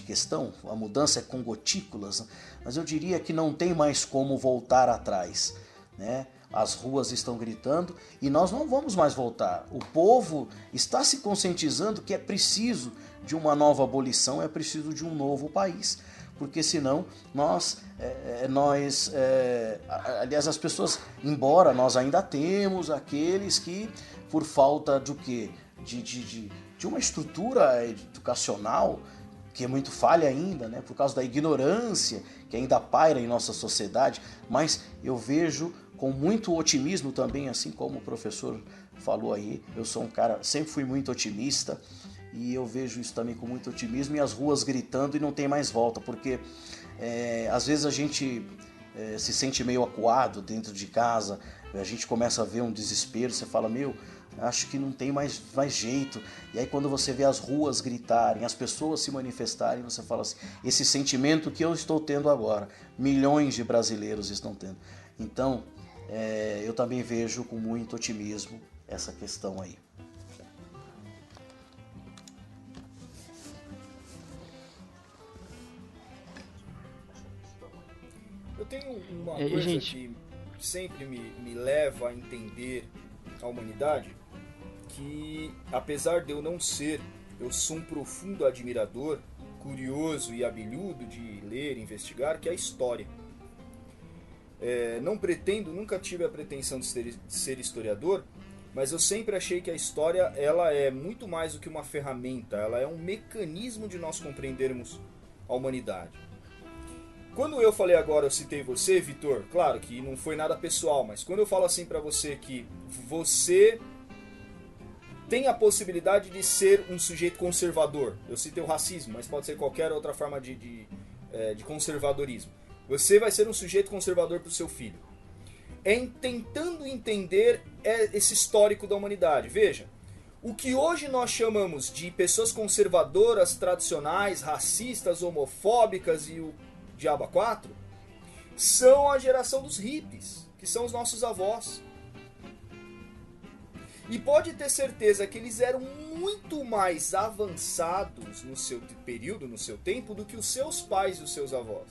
questão, a mudança é com gotículas, mas eu diria que não tem mais como voltar atrás, né? As ruas estão gritando e nós não vamos mais voltar. O povo está se conscientizando que é preciso de uma nova abolição, é preciso de um novo país, porque senão aliás, as pessoas, embora nós ainda temos aqueles que, por falta do quê? De uma estrutura educacional que é muito falha ainda, né? Por causa da ignorância que ainda paira em nossa sociedade, mas eu vejo com muito otimismo também, assim como o professor falou aí, eu sou um cara, sempre fui muito otimista e eu vejo isso também com muito otimismo e as ruas gritando e não tem mais volta, porque às vezes a gente se sente meio acuado dentro de casa, a gente começa a ver um desespero, você fala, acho que não tem mais jeito. E aí quando você vê as ruas gritarem, as pessoas se manifestarem, você fala assim, esse sentimento que eu estou tendo agora, milhões de brasileiros estão tendo. Então, eu também vejo com muito otimismo essa questão aí. Eu tenho uma coisa gente, que sempre me leva a entender a humanidade, que apesar de eu sou um profundo admirador, curioso e abelhudo de ler e investigar, que é a história. Não pretendo, nunca tive a pretensão de ser historiador, mas eu sempre achei que a história ela é muito mais do que uma ferramenta, ela é um mecanismo de nós compreendermos a humanidade. Quando eu falei agora, eu citei você, Vitor, claro que não foi nada pessoal, mas quando eu falo assim pra você que você tem a possibilidade de ser um sujeito conservador, eu citei o racismo, mas pode ser qualquer outra forma de conservadorismo. Você vai ser um sujeito conservador pro seu filho. Tentando entender esse histórico da humanidade. Veja, o que hoje nós chamamos de pessoas conservadoras, tradicionais, racistas, homofóbicas e o diabo a quatro, são a geração dos hippies, que são os nossos avós. E pode ter certeza que eles eram muito mais avançados no seu período, no seu tempo, do que os seus pais e os seus avós.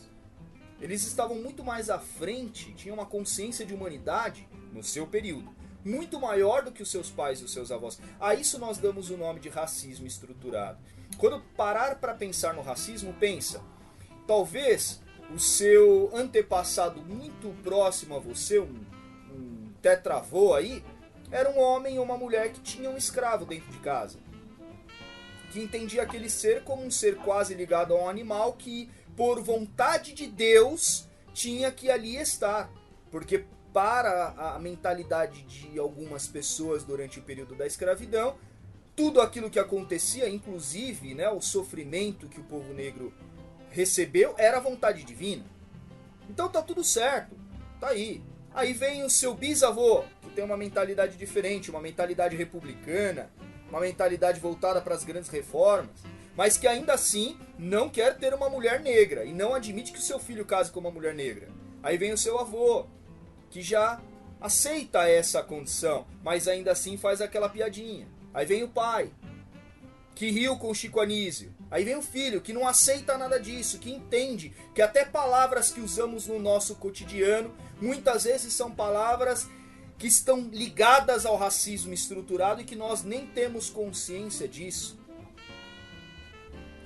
Eles estavam muito mais à frente, tinham uma consciência de humanidade no seu período, muito maior do que os seus pais e os seus avós. A isso nós damos o nome de racismo estruturado. Quando parar para pensar no racismo, pensa, talvez o seu antepassado muito próximo a você, um tetravô aí, era um homem ou uma mulher que tinha um escravo dentro de casa, que entendia aquele ser como um ser quase ligado a um animal que, por vontade de Deus, tinha que ali estar. Porque para a mentalidade de algumas pessoas durante o período da escravidão, tudo aquilo que acontecia, inclusive o sofrimento que o povo negro recebeu, era a vontade divina. Então tá tudo certo, tá aí. Aí vem o seu bisavô, que tem uma mentalidade diferente, uma mentalidade republicana, uma mentalidade voltada para as grandes reformas, mas que ainda assim não quer ter uma mulher negra e não admite que o seu filho case com uma mulher negra. Aí vem o seu avô, que já aceita essa condição, mas ainda assim faz aquela piadinha. Aí vem o pai, que riu com o Chico Anísio. Aí vem o filho, que não aceita nada disso, que entende que até palavras que usamos no nosso cotidiano, muitas vezes são palavras que estão ligadas ao racismo estruturado e que nós nem temos consciência disso.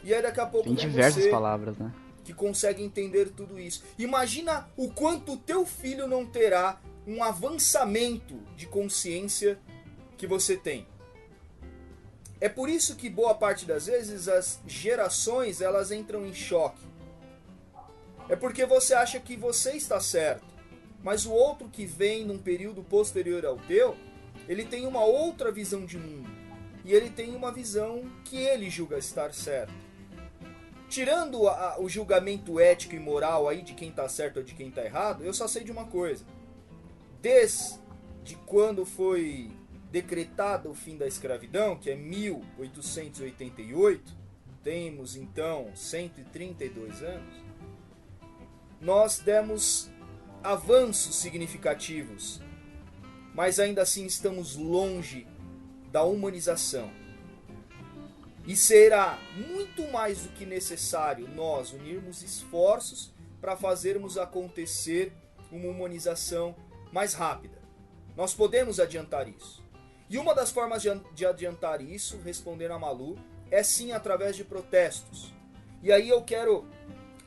E aí daqui a pouco tem diversas palavras, né? Que consegue entender tudo isso. Imagina o quanto o teu filho não terá um avançamento de consciência que você tem. É por isso que boa parte das vezes as gerações elas entram em choque. É porque você acha que você está certo, mas o outro que vem num período posterior ao teu, ele tem uma outra visão de mundo. E ele tem uma visão que ele julga estar certo. Tirando o julgamento ético e moral aí de quem está certo ou de quem está errado, eu só sei de uma coisa. Desde quando foi decretado o fim da escravidão, que é 1888, temos então 132 anos, nós demos avanços significativos, mas ainda assim estamos longe da humanização. E será muito mais do que necessário nós unirmos esforços para fazermos acontecer uma humanização mais rápida. Nós podemos adiantar isso. E uma das formas de adiantar isso, respondendo a Malu, é sim através de protestos. E aí eu quero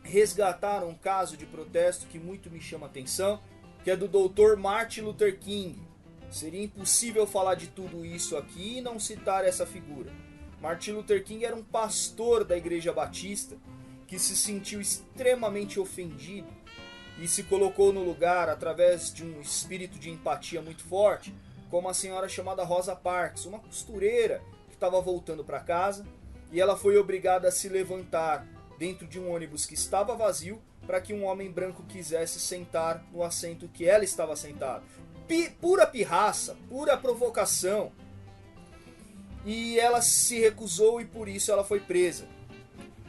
resgatar um caso de protesto que muito me chama a atenção, que é do Dr. Martin Luther King. Seria impossível falar de tudo isso aqui e não citar essa figura. Martin Luther King era um pastor da Igreja Batista que se sentiu extremamente ofendido e se colocou no lugar através de um espírito de empatia muito forte, como a senhora chamada Rosa Parks, uma costureira que estava voltando para casa e ela foi obrigada a se levantar dentro de um ônibus que estava vazio para que um homem branco quisesse sentar no assento que ela estava sentada. Pura pirraça, pura provocação. E ela se recusou e por isso ela foi presa.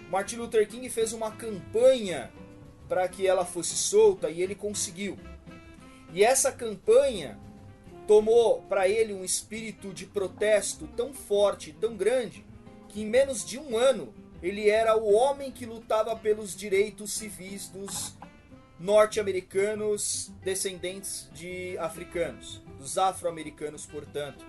Martin Luther King fez uma campanha para que ela fosse solta e ele conseguiu. E essa campanha tomou para ele um espírito de protesto tão forte, tão grande, que em menos de um ano ele era o homem que lutava pelos direitos civis norte-americanos descendentes de africanos, dos afro-americanos, portanto.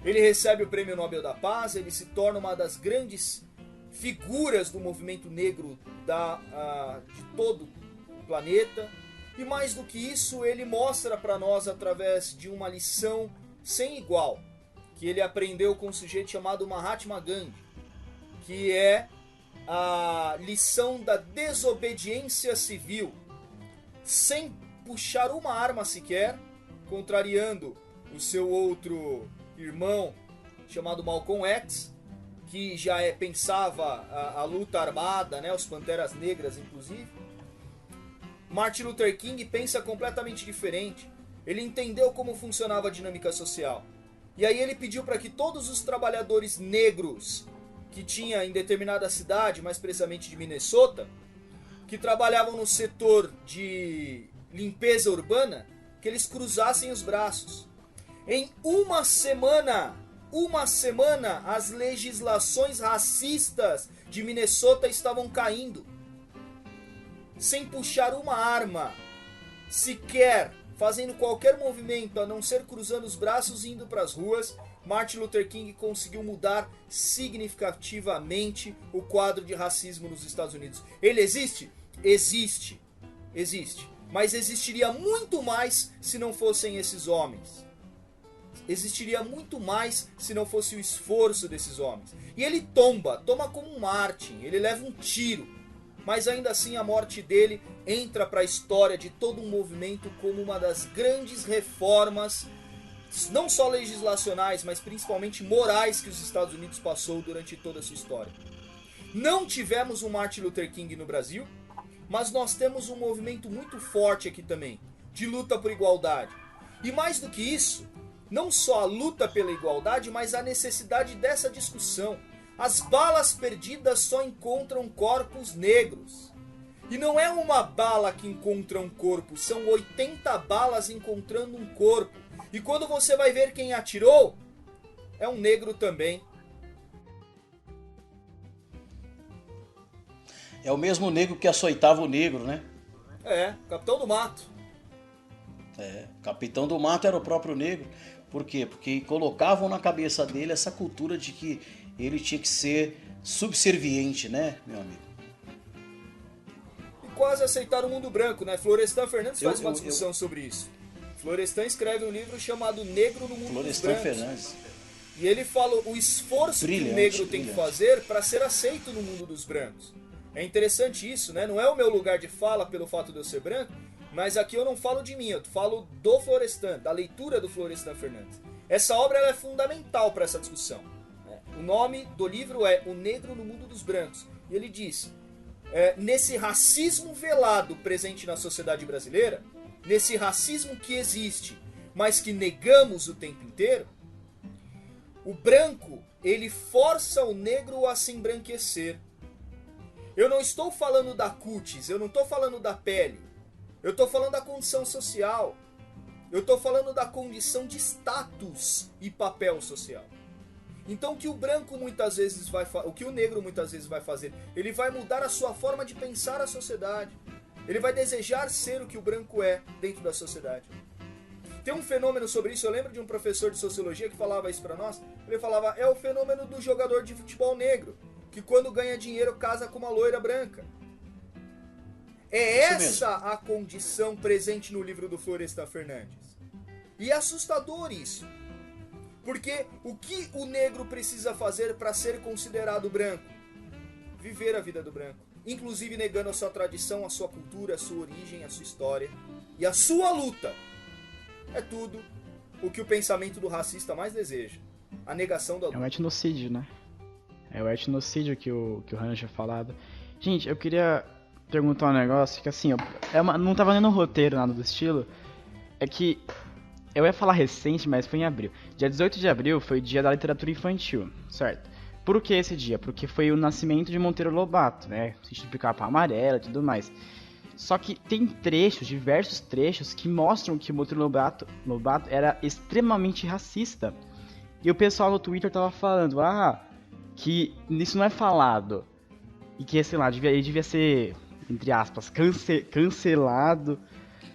Ele recebe o Prêmio Nobel da Paz, ele se torna uma das grandes figuras do movimento negro de todo o planeta. E mais do que isso, ele mostra para nós através de uma lição sem igual, que ele aprendeu com um sujeito chamado Mahatma Gandhi, que é a lição da desobediência civil, sem puxar uma arma sequer, contrariando o seu outro irmão chamado Malcolm X, que já pensava a luta armada, né, os Panteras Negras inclusive. Martin Luther King pensa completamente diferente. Ele entendeu como funcionava a dinâmica social. E aí ele pediu para que todos os trabalhadores negros que tinha em determinada cidade, mais precisamente de Minnesota, que trabalhavam no setor de limpeza urbana, que eles cruzassem os braços. Em uma semana, as legislações racistas de Minnesota estavam caindo. Sem puxar uma arma, sequer fazendo qualquer movimento a não ser cruzando os braços e indo para as ruas, Martin Luther King conseguiu mudar significativamente o quadro de racismo nos Estados Unidos. Ele existe? Existe. Mas existiria muito mais se não fossem esses homens. Existiria muito mais se não fosse o esforço desses homens. E ele toma como um Martin, ele leva um tiro. Mas ainda assim a morte dele entra para a história de todo um movimento como uma das grandes reformas, não só legislacionais, mas principalmente morais, que os Estados Unidos passou durante toda a sua história. Não tivemos um Martin Luther King no Brasil, mas nós temos um movimento muito forte aqui também, de luta por igualdade. E mais do que isso, não só a luta pela igualdade, mas a necessidade dessa discussão. As balas perdidas só encontram corpos negros. E não é uma bala que encontra um corpo, são 80 balas encontrando um corpo. E quando você vai ver quem atirou, é um negro também. É o mesmo negro que açoitava o negro, né? É, Capitão do Mato. Capitão do Mato era o próprio negro. Por quê? Porque colocavam na cabeça dele essa cultura de que ele tinha que ser subserviente, né, meu amigo? E quase aceitaram o mundo branco, né? Florestan Fernandes faz uma discussão sobre isso. Florestan escreve um livro chamado Negro no Mundo dos Brancos. Fernandes. E ele fala o esforço que o negro tem que fazer para ser aceito no mundo dos brancos. É interessante isso, né? Não é o meu lugar de fala pelo fato de eu ser branco, mas aqui eu não falo de mim, eu falo do Florestan, da leitura do Florestan Fernandes. Essa obra ela é fundamental para essa discussão. O nome do livro é O Negro no Mundo dos Brancos. E ele diz, nesse racismo velado presente na sociedade brasileira, nesse racismo que existe, mas que negamos o tempo inteiro, o branco, ele força o negro a se embranquecer. Eu não estou falando da cutis, eu não estou falando da pele, eu estou falando da condição social, eu estou falando da condição de status e papel social. Então o que o branco muitas vezes o que o negro muitas vezes vai fazer, ele vai mudar a sua forma de pensar a sociedade. Ele vai desejar ser o que o branco é dentro da sociedade. Tem um fenômeno sobre isso, eu lembro de um professor de sociologia que falava isso pra nós. Ele falava, é o fenômeno do jogador de futebol negro, que quando ganha dinheiro casa com uma loira branca. É essa a condição presente no livro do Florestan Fernandes. E é assustador isso. Porque o que o negro precisa fazer para ser considerado branco? Viver a vida do branco. Inclusive negando a sua tradição, a sua cultura, a sua origem, a sua história e a sua luta. É tudo o que o pensamento do racista mais deseja. A negação da luta. É um etnocídio, né? É o etnocídio que o Hannah tinha falado. Gente, eu queria perguntar um negócio que assim, não tava lendo um roteiro, nada do estilo. É que eu ia falar recente, mas foi em abril. Dia 18 de abril foi o dia da literatura infantil, certo? Por que esse dia? Porque foi o nascimento de Monteiro Lobato, né? Sentido de capa amarela e tudo mais. Só que tem trechos, diversos trechos, que mostram que o Monteiro Lobato era extremamente racista. E o pessoal no Twitter tava falando, que isso não é falado. E que, sei lá, ele devia ser entre aspas, cancelado.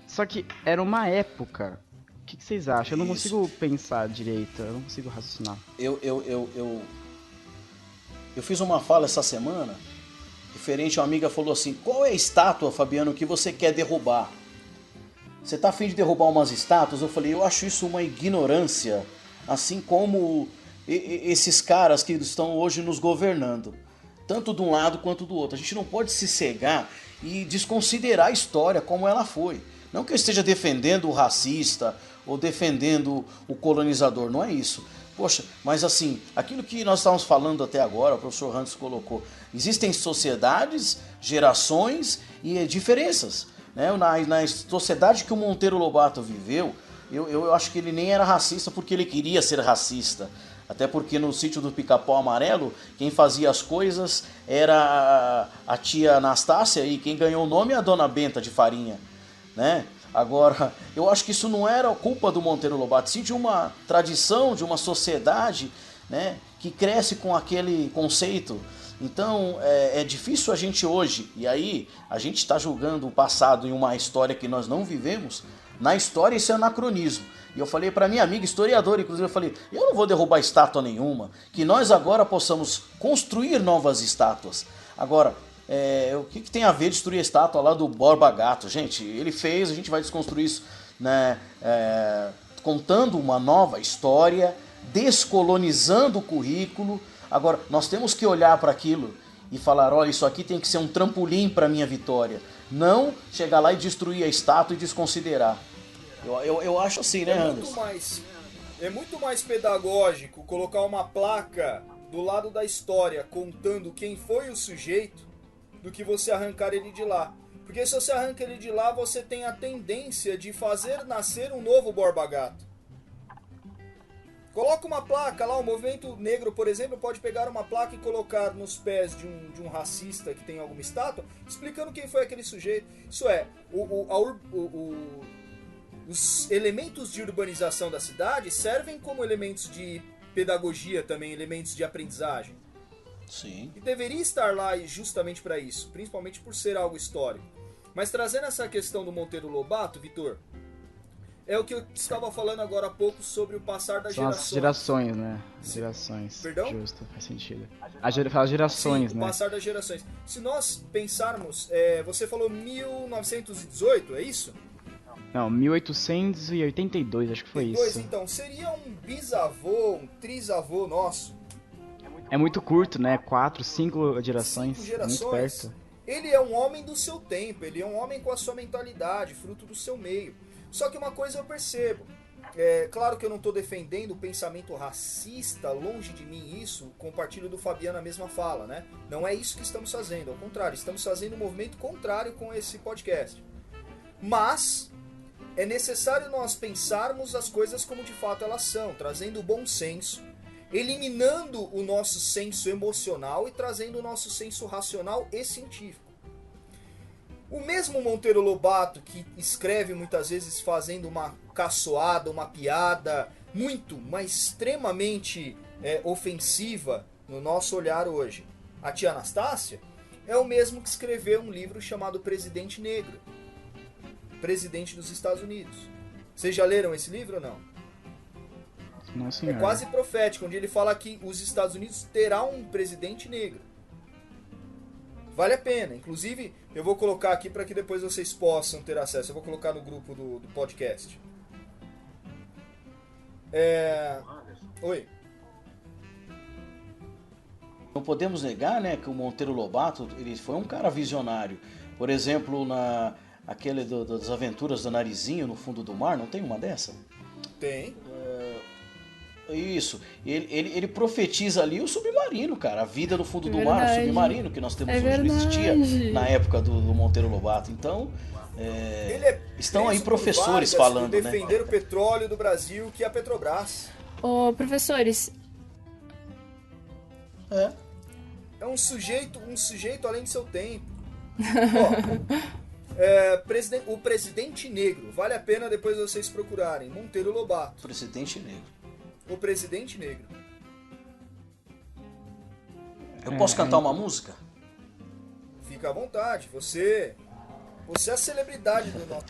Só que era uma época. O que vocês acham? Eu não consigo pensar direito, eu não consigo raciocinar. Eu fiz uma fala essa semana, referente a uma amiga falou assim, qual é a estátua, Fabiano, que você quer derrubar? Você tá afim de derrubar umas estátuas? Eu falei, eu acho isso uma ignorância, assim como esses caras que estão hoje nos governando, tanto de um lado quanto do outro. A gente não pode se cegar e desconsiderar a história como ela foi. Não que eu esteja defendendo o racista ou defendendo o colonizador, não é isso. Poxa, mas assim, aquilo que nós estávamos falando até agora, o professor Hans colocou, existem sociedades, gerações e diferenças. Né? Na sociedade que o Monteiro Lobato viveu, eu acho que ele nem era racista porque ele queria ser racista. Até porque no sítio do Pica-Pau Amarelo, quem fazia as coisas era a tia Anastácia e quem ganhou o nome é a dona Benta de Farinha. Né? Agora, eu acho que isso não era culpa do Monteiro Lobato, sim de uma tradição, de uma sociedade, né, que cresce com aquele conceito. Então, é difícil a gente hoje, e aí a gente está julgando o passado em uma história que nós não vivemos. Na história isso é anacronismo. E eu falei para minha amiga historiadora, inclusive, eu falei, eu não vou derrubar estátua nenhuma, que nós agora possamos construir novas estátuas. Agora, o que tem a ver destruir a estátua lá do Borba Gato? Gente, ele fez, a gente vai desconstruir isso, né, contando uma nova história, descolonizando o currículo. Agora, nós temos que olhar para aquilo e falar, olha, isso aqui tem que ser um trampolim para a minha vitória. Não chegar lá e destruir a estátua e desconsiderar. Eu acho assim, né, Anderson? É muito mais pedagógico colocar uma placa do lado da história contando quem foi o sujeito do que você arrancar ele de lá. Porque se você arranca ele de lá, você tem a tendência de fazer nascer um novo Borba Gato. Coloca uma placa lá, o movimento negro, por exemplo, pode pegar uma placa e colocar nos pés de um racista que tem alguma estátua, explicando quem foi aquele sujeito. Isso é, os elementos de urbanização da cidade servem como elementos de pedagogia também, elementos de aprendizagem. Sim. E deveria estar lá justamente para isso, principalmente por ser algo histórico. Mas trazendo essa questão do Monteiro Lobato, Vitor, é o que eu estava falando agora há pouco sobre o passar das gerações. As gerações, né? Gerações. Perdão? Justo, faz sentido. As gerações, sim, né? O passar das gerações. Se nós pensarmos, você falou 1918, é isso? Não, 1882, acho que foi isso. Então, seria um bisavô, um trisavô nosso. É muito curto, né? 4, 5 gerações. 5 gerações. Muito perto. Ele é um homem do seu tempo, ele é um homem com a sua mentalidade, fruto do seu meio. Só que uma coisa eu percebo, claro que eu não estou defendendo o pensamento racista, longe de mim isso, compartilho do Fabiano a mesma fala, né? Não é isso que estamos fazendo, ao contrário, estamos fazendo um movimento contrário com esse podcast. Mas é necessário nós pensarmos as coisas como de fato elas são, trazendo o bom senso, eliminando o nosso senso emocional e trazendo o nosso senso racional e científico. O mesmo Monteiro Lobato, que escreve muitas vezes fazendo uma caçoada, uma piada muito, mas extremamente ofensiva no nosso olhar hoje, a tia Anastácia, é o mesmo que escreveu um livro chamado Presidente Negro, Presidente dos Estados Unidos. Vocês já leram esse livro ou não? Não, senhor. É quase profético, onde ele fala que os Estados Unidos terão um presidente negro. Vale a pena. Inclusive, eu vou colocar aqui para que depois vocês possam ter acesso. Eu vou colocar no grupo do podcast. Oi. Não podemos negar, né, que o Monteiro Lobato ele foi um cara visionário. Por exemplo, aquele das aventuras do Narizinho no fundo do mar, não tem uma dessa? Tem. Isso, ele profetiza ali o submarino, cara, a vida no fundo do mar, o submarino que nós temos hoje não existia na época do Monteiro Lobato. Então, estão aí professores falando, né? Defender o petróleo do Brasil, que é a Petrobras. Ô, professores. É um sujeito além de seu tempo. O Presidente Negro, vale a pena depois vocês procurarem, Monteiro Lobato. Presidente Negro. O Presidente Negro. Eu posso cantar uma música? fica à vontade. Você é a celebridade do nosso...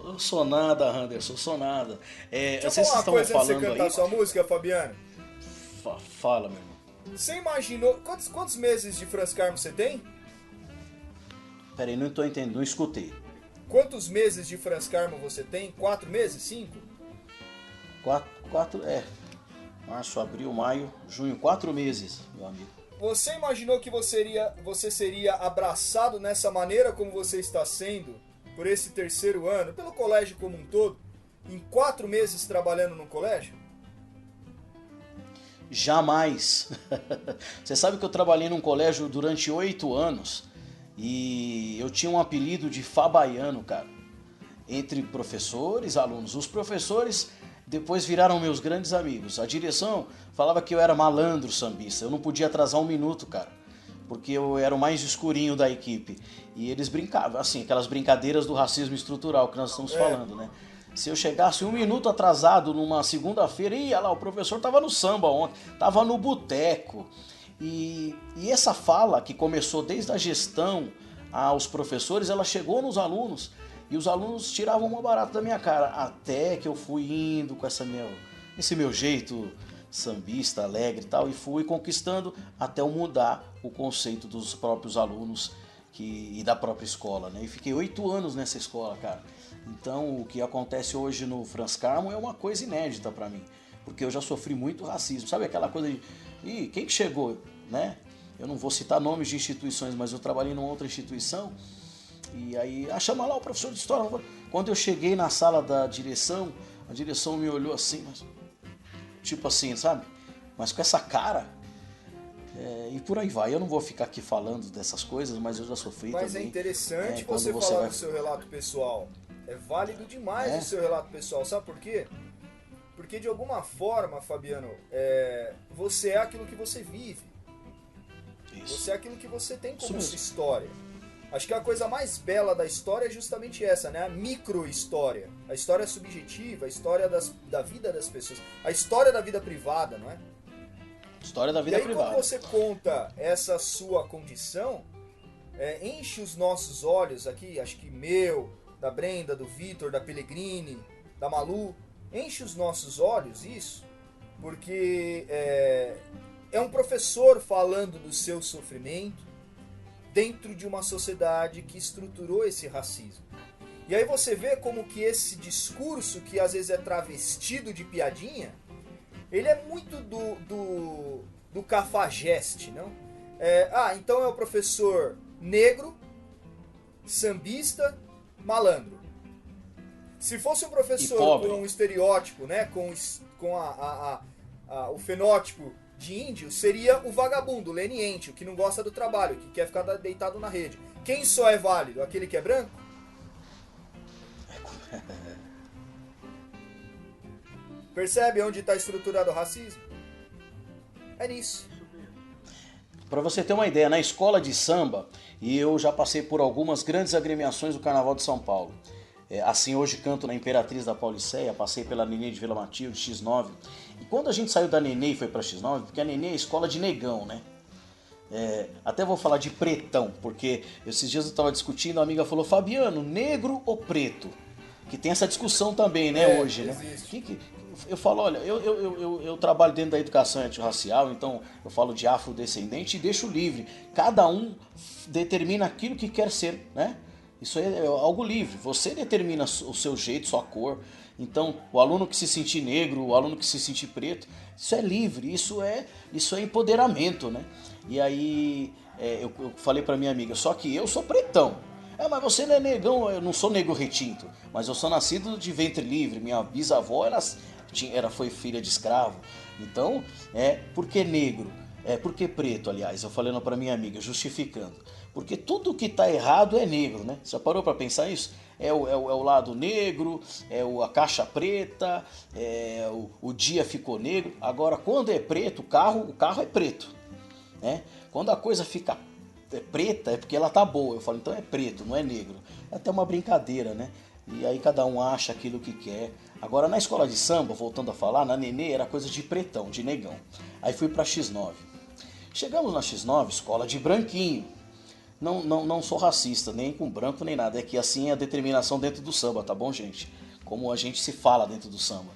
Eu sou nada, Anderson, eu sou nada. Deixa eu falar uma coisa antes de você cantar sua música, Fabiano. Fala, meu irmão. Você imaginou... Quantos meses de Franz Carmo você tem? Peraí, não tô entendendo, não escutei. Quantos meses de Franz Carmo você tem? 4 meses? 5? 4, março, abril, maio, junho, 4 meses, meu amigo. Você imaginou que você seria abraçado nessa maneira como você está sendo por esse terceiro ano, pelo colégio como um todo, em 4 meses trabalhando no colégio? Jamais. Você sabe que eu trabalhei num colégio durante 8 anos e eu tinha um apelido de Fabaiano, cara, entre professores e alunos. Os professores depois viraram meus grandes amigos. A direção falava que eu era malandro sambista, eu não podia atrasar 1 minuto, cara, porque eu era o mais escurinho da equipe. E eles brincavam, assim, aquelas brincadeiras do racismo estrutural que nós estamos falando, né? Se eu chegasse 1 minuto atrasado numa segunda-feira, ia lá, o professor tava no samba ontem, tava no boteco. E essa fala que começou desde a gestão aos professores, ela chegou nos alunos e os alunos tiravam uma barata da minha cara, até que eu fui indo com esse meu jeito sambista, alegre e tal, e fui conquistando até eu mudar o conceito dos próprios alunos e da própria escola, né? E fiquei 8 anos nessa escola, cara. Então, o que acontece hoje no Franz Carmo é uma coisa inédita pra mim, porque eu já sofri muito racismo. Sabe aquela coisa de, quem que chegou, né? Eu não vou citar nomes de instituições, mas eu trabalhei numa outra instituição, e aí, chama lá o professor de história. Quando eu cheguei na sala da direção, a direção me olhou assim, mas, tipo assim, sabe? Mas com essa cara, e por aí vai. Eu não vou ficar aqui falando dessas coisas, mas eu já sofri também. Mas é interessante você falar do seu relato pessoal. É válido demais o seu relato pessoal. Sabe por quê? Porque de alguma forma, Fabiano, você é aquilo que você vive. Isso. Você é aquilo que você tem como sua história. Acho que a coisa mais bela da história é justamente essa, né? A micro-história. A história subjetiva, a história da vida das pessoas. A história da vida privada, não é? História da vida privada. Quando você conta essa sua condição, enche os nossos olhos aqui, acho que meu, da Brenda, do Vitor, da Pellegrini, da Malu, enche os nossos olhos isso, porque é um professor falando do seu sofrimento dentro de uma sociedade que estruturou esse racismo. E aí você vê como que esse discurso, que às vezes é travestido de piadinha, ele é muito do cafajeste, não? Então é o professor negro, sambista, malandro. Se fosse um professor com um estereótipo, né, com o fenótipo de índio, seria o vagabundo, o leniente, o que não gosta do trabalho, que quer ficar deitado na rede. Quem só é válido? Aquele que é branco? Percebe onde está estruturado o racismo? É nisso. Para você ter uma ideia, na escola de samba, e eu já passei por algumas grandes agremiações do Carnaval de São Paulo. Assim, hoje canto na Imperatriz da Pauliceia, passei pela Nenê de Vila Matilde, X9. E quando a gente saiu da Nenê e foi para X9, porque a Nenê é a escola de negão, né? Até vou falar de pretão, porque esses dias eu estava discutindo, a amiga falou, Fabiano, negro ou preto? Que tem essa discussão também, né, hoje, né? Eu falo, olha, eu trabalho dentro da educação antirracial, então eu falo de afrodescendente e deixo livre. Cada um determina aquilo que quer ser, né? Isso é algo livre. Você determina o seu jeito, sua cor. Então, o aluno que se sentir negro, o aluno que se sentir preto, isso é livre, isso é empoderamento, né? E aí, eu falei pra minha amiga, só que eu sou pretão. Mas você não é negão, eu não sou negro retinto, mas eu sou nascido de ventre livre, minha bisavó foi filha de escravo. Então, por que negro? Por que preto, aliás? Eu falando pra minha amiga, justificando. Porque tudo que tá errado é negro, né? Você já parou pra pensar isso? É o lado negro, a caixa preta, o dia ficou negro. Agora, quando é preto, o carro é preto, né? Quando a coisa fica preta, é porque ela tá boa. Eu falo, então é preto, não é negro. É até uma brincadeira, né? E aí cada um acha aquilo que quer. Agora, na escola de samba, voltando a falar, na Nenê era coisa de pretão, de negão. Aí fui pra X9. Chegamos na X9, escola de branquinho. Não sou racista, nem com branco, nem nada. É que assim é a determinação dentro do samba, tá bom, gente? Como a gente se fala dentro do samba.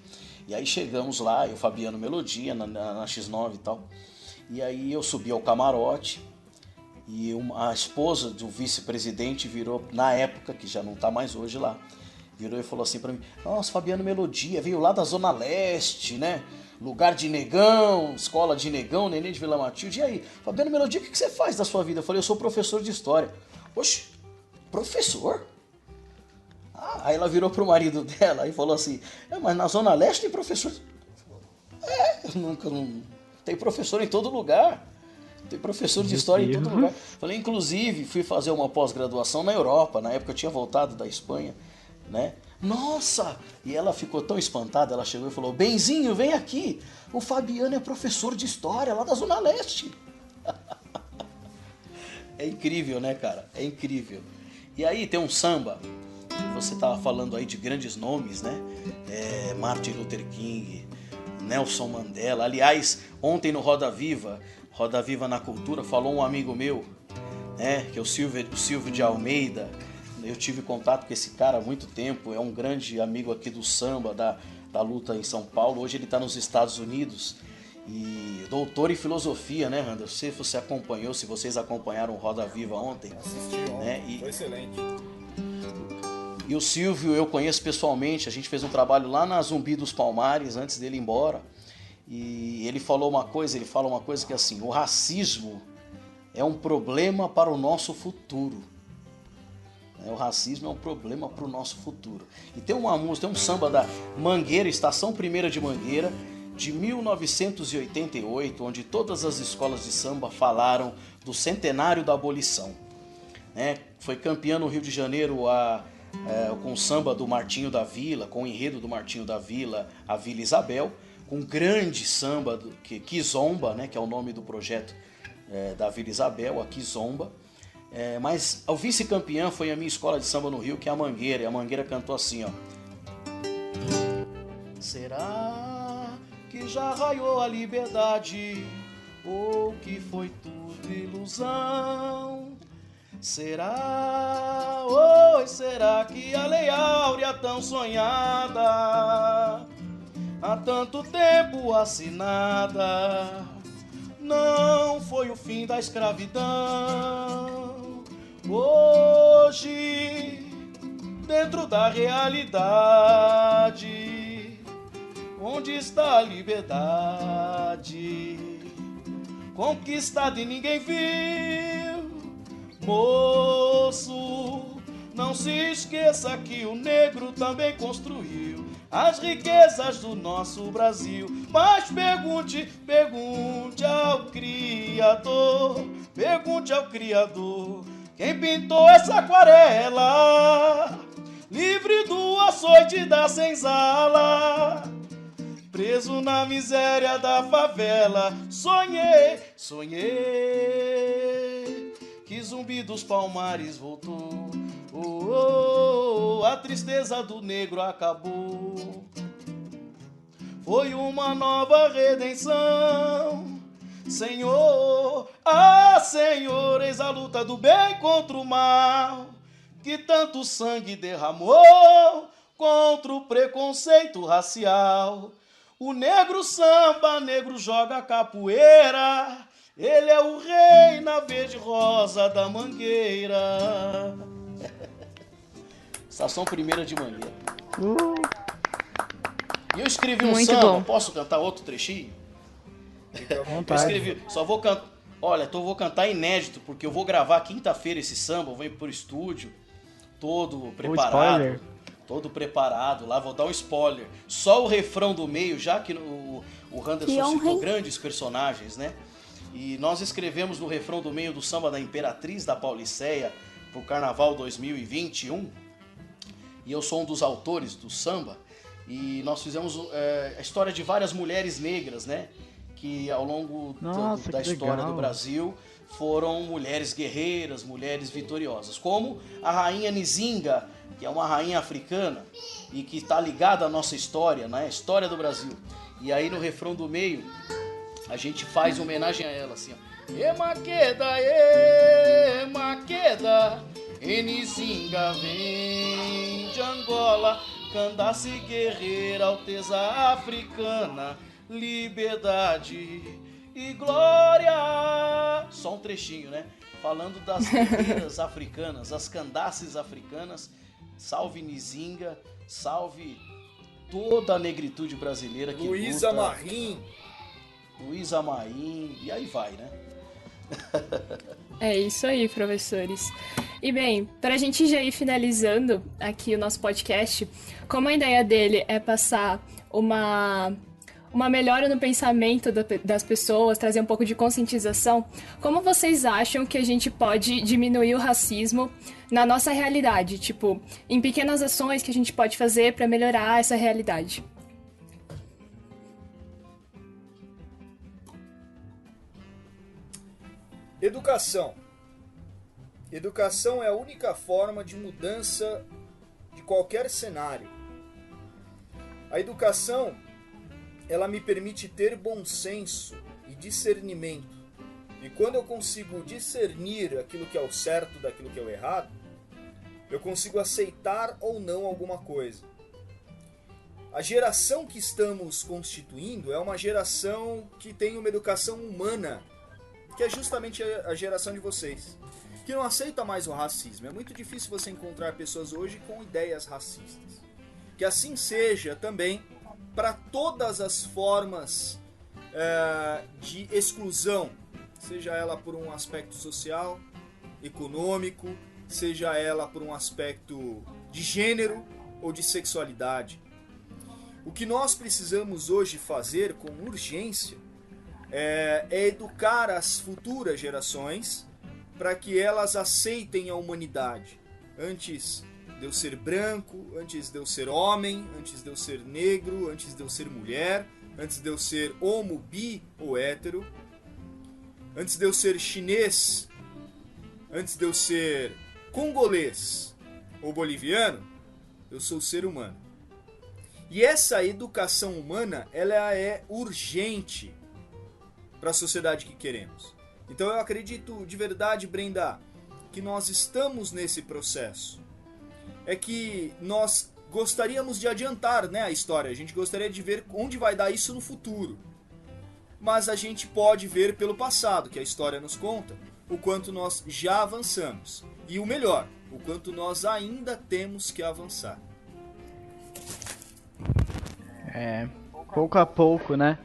E aí chegamos lá, eu, Fabiano Melodia, na X9 e tal. E aí eu subi ao camarote e a esposa do vice-presidente virou, na época, que já não tá mais hoje lá, virou e falou assim pra mim: nossa, Fabiano Melodia, veio lá da Zona Leste, né? Lugar de negão, escola de negão, neném de Vila Matilde. E aí, Fabiano Melodia, o que você faz da sua vida? Eu falei: eu sou professor de história. Oxe, professor? Aí ela virou pro marido dela e falou assim: mas na Zona Leste tem professor? Tem professor em todo lugar. Tem professor de história em todo lugar. Falei, inclusive, fui fazer uma pós-graduação na Europa. Na época eu tinha voltado da Espanha, né? Nossa! E ela ficou tão espantada, ela chegou e falou: Benzinho, vem aqui. O Fabiano é professor de história lá da Zona Leste. É incrível, né, cara? É incrível. E aí tem um samba. Você estava falando aí de grandes nomes, né? Martin Luther King, Nelson Mandela. Aliás, ontem no Roda Viva na Cultura, falou um amigo meu, né? Que é o Silvio de Almeida. Eu tive contato com esse cara há muito tempo. É um grande amigo aqui do samba, da luta em São Paulo. Hoje ele está nos Estados Unidos. E doutor em filosofia, né, Randa? Se você acompanhou, se vocês acompanharam o Roda Viva ontem. Assisti ontem, né? Foi excelente. E o Silvio eu conheço pessoalmente, a gente fez um trabalho lá na Zumbi dos Palmares, antes dele ir embora. E ele fala uma coisa que é assim: o racismo é um problema para o nosso futuro. O racismo é um problema para o nosso futuro. E tem uma música, tem um samba da Mangueira, Estação Primeira de Mangueira, de 1988, onde todas as escolas de samba falaram do centenário da abolição. Foi campeã no Rio de Janeiro com o samba do Martinho da Vila, com o enredo do Martinho da Vila, a Vila Isabel, com um grande samba, Kizomba, né, que é o nome do projeto da Vila Isabel, a Kizomba. Mas o vice-campeã foi a minha escola de samba no Rio, que é a Mangueira. E a Mangueira cantou assim, ó: será que já raiou a liberdade, ou que foi tudo ilusão? Será, será que a lei áurea tão sonhada, há tanto tempo assinada, não foi o fim da escravidão? Hoje, dentro da realidade, onde está a liberdade? Conquistada e ninguém viu. Moço, não se esqueça que o negro também construiu as riquezas do nosso Brasil. Mas pergunte ao Criador, quem pintou essa aquarela, livre do açoite da senzala, preso na miséria da favela. Sonhei que Zumbi dos Palmares voltou. A tristeza do negro acabou. Foi uma nova redenção. Senhor, Senhor, eis a luta do bem contra o mal, que tanto sangue derramou contra o preconceito racial. O negro samba, negro joga capoeira, ele é o rei na verde rosa da Mangueira. Estação Primeira de Mangueira. E eu escrevi um muito samba, bom. Posso cantar outro trechinho? Fica à Eu vontade. escrevi, só vou cantar. Olha, vou cantar inédito, porque eu vou gravar quinta-feira esse samba, eu vou ir pro estúdio, todo preparado. spoiler. Todo preparado lá, vou dar um spoiler. Só o refrão do meio, já que o Henderson citou grandes personagens, né? E nós escrevemos no refrão do meio do samba da Imperatriz da Pauliceia pro Carnaval 2021. E eu sou um dos autores do samba. E nós fizemos a história de várias mulheres negras, né? Que ao longo da história legal. do Brasil foram mulheres guerreiras, mulheres vitoriosas. Como a rainha Nzinga, que é uma rainha africana e que está ligada à nossa história, né? A história do Brasil. E aí no refrão do meio, a gente faz homenagem a ela, assim, ó. Maqueda, Enizinga vem de Angola, Candace guerreira, alteza africana, liberdade e glória. Só um trechinho, né? Falando das guerreiras africanas, as candaces africanas. Salve Nizinga, salve toda a negritude brasileira que Luísa luta. Marim. Luísa Marim, e aí vai, né? É isso aí, professores. E bem, para a gente já ir finalizando aqui o nosso podcast, como a ideia dele é passar uma melhora no pensamento das pessoas, trazer um pouco de conscientização, como vocês acham que a gente pode diminuir o racismo na nossa realidade? Tipo, em pequenas ações que a gente pode fazer para melhorar essa realidade? Educação. Educação é a única forma de mudança de qualquer cenário. A educação, ela me permite ter bom senso e discernimento. E quando eu consigo discernir aquilo que é o certo daquilo que é o errado, eu consigo aceitar ou não alguma coisa. A geração que estamos constituindo é uma geração que tem uma educação humana, que é justamente a geração de vocês, que não aceita mais o racismo. É muito difícil você encontrar pessoas hoje com ideias racistas. Que assim seja também para todas as formas de exclusão, seja ela por um aspecto social, econômico, seja ela por um aspecto de gênero ou de sexualidade. O que nós precisamos hoje fazer com urgência é educar as futuras gerações para que elas aceitem a humanidade. Antes de eu ser branco, antes de eu ser homem, antes de eu ser negro, antes de eu ser mulher, antes de eu ser homo, bi ou hétero, antes de eu ser chinês, antes de eu ser congolês ou boliviano, eu sou ser humano. E essa educação humana, ela é urgente para a sociedade que queremos. Então eu acredito de verdade, Brenda, que nós estamos nesse processo. É que nós gostaríamos de adiantar, né, a história, a gente gostaria de ver onde vai dar isso no futuro. Mas a gente pode ver pelo passado, que a história nos conta, o quanto nós já avançamos. E o melhor, o quanto nós ainda temos que avançar. Pouco a pouco, né?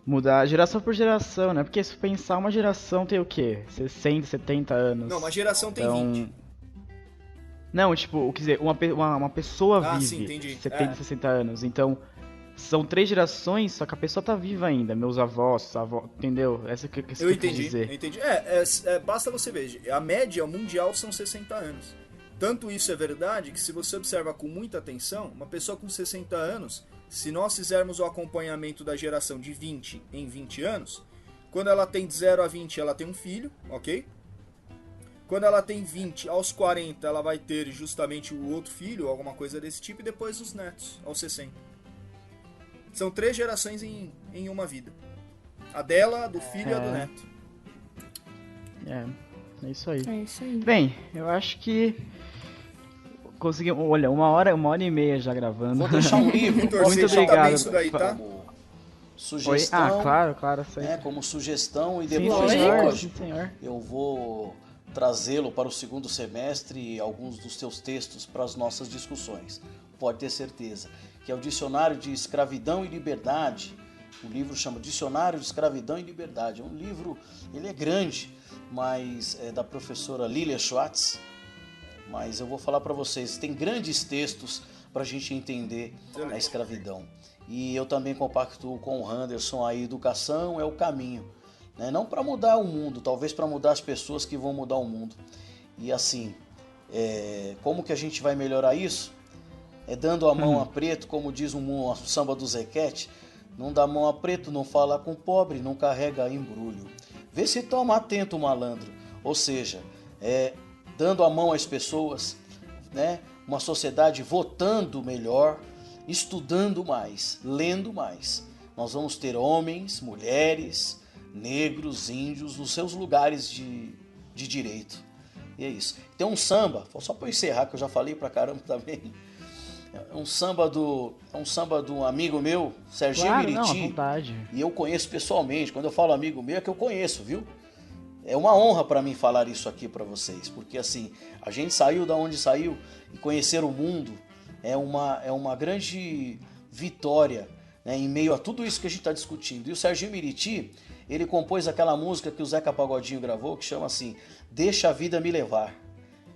Mudar geração por geração, né? Porque se pensar, uma geração tem o quê? 60, 70 anos. Não, uma geração tem então... 20. Não, tipo, quer dizer, uma pessoa vive sim, entendi. 70, 60 anos. Então, são 3 gerações, só que a pessoa tá viva ainda. Meus avós, entendeu? Essa que eu entendi, quis dizer. Eu entendi. Basta você ver, a média mundial são 60 anos. Tanto isso é verdade que se você observa com muita atenção, uma pessoa com 60 anos, se nós fizermos o acompanhamento da geração de 20 em 20 anos, quando ela tem de 0 a 20 ela tem um filho, ok? Quando ela tem 20 aos 40 ela vai ter justamente o outro filho, alguma coisa desse tipo, e depois os netos, aos 60. São 3 gerações em uma vida. A dela, a do filho e a do neto. É isso aí. É isso aí. Bem, eu acho que conseguimos. Olha, uma hora e meia já gravando. Vou deixar um livro. Muito obrigado. Isso daí, tá? Como sugestão. Claro. Como sugestão e Sim, depois, senhor. lógico, Sim, senhor. eu vou trazê-lo para o segundo semestre, alguns dos teus textos para as nossas discussões. Pode ter certeza. Que é o Dicionário de Escravidão e Liberdade. O livro chama Dicionário de Escravidão e Liberdade. É um livro, ele é grande, mas é da professora Lilia Schwartz. Mas eu vou falar para vocês, tem grandes textos para a gente entender a escravidão. E eu também compactuo com o Anderson, a educação é o caminho. Né? Não para mudar o mundo, talvez para mudar as pessoas que vão mudar o mundo. E assim, como que a gente vai melhorar isso? É dando a mão a preto, como diz um samba do Zequete. Não dá mão a preto, não fala com pobre, não carrega embrulho. Vê se toma atento, malandro. Ou seja, dando a mão às pessoas, né? Uma sociedade votando melhor, estudando mais, lendo mais. Nós vamos ter homens, mulheres, negros, índios, nos seus lugares de direito. E é isso. Tem um samba, só para eu encerrar, que eu já falei pra caramba também. É um samba do amigo meu, Serginho Claro, Meriti. não, à vontade. E eu conheço pessoalmente. Quando eu falo amigo meu, é que eu conheço, viu? É uma honra para mim falar isso aqui para vocês, porque assim, a gente saiu da onde saiu e conhecer o mundo é uma grande vitória, né, em meio a tudo isso que a gente está discutindo. E o Serginho Meriti, ele compôs aquela música que o Zeca Pagodinho gravou, que chama assim, Deixa a Vida Me Levar.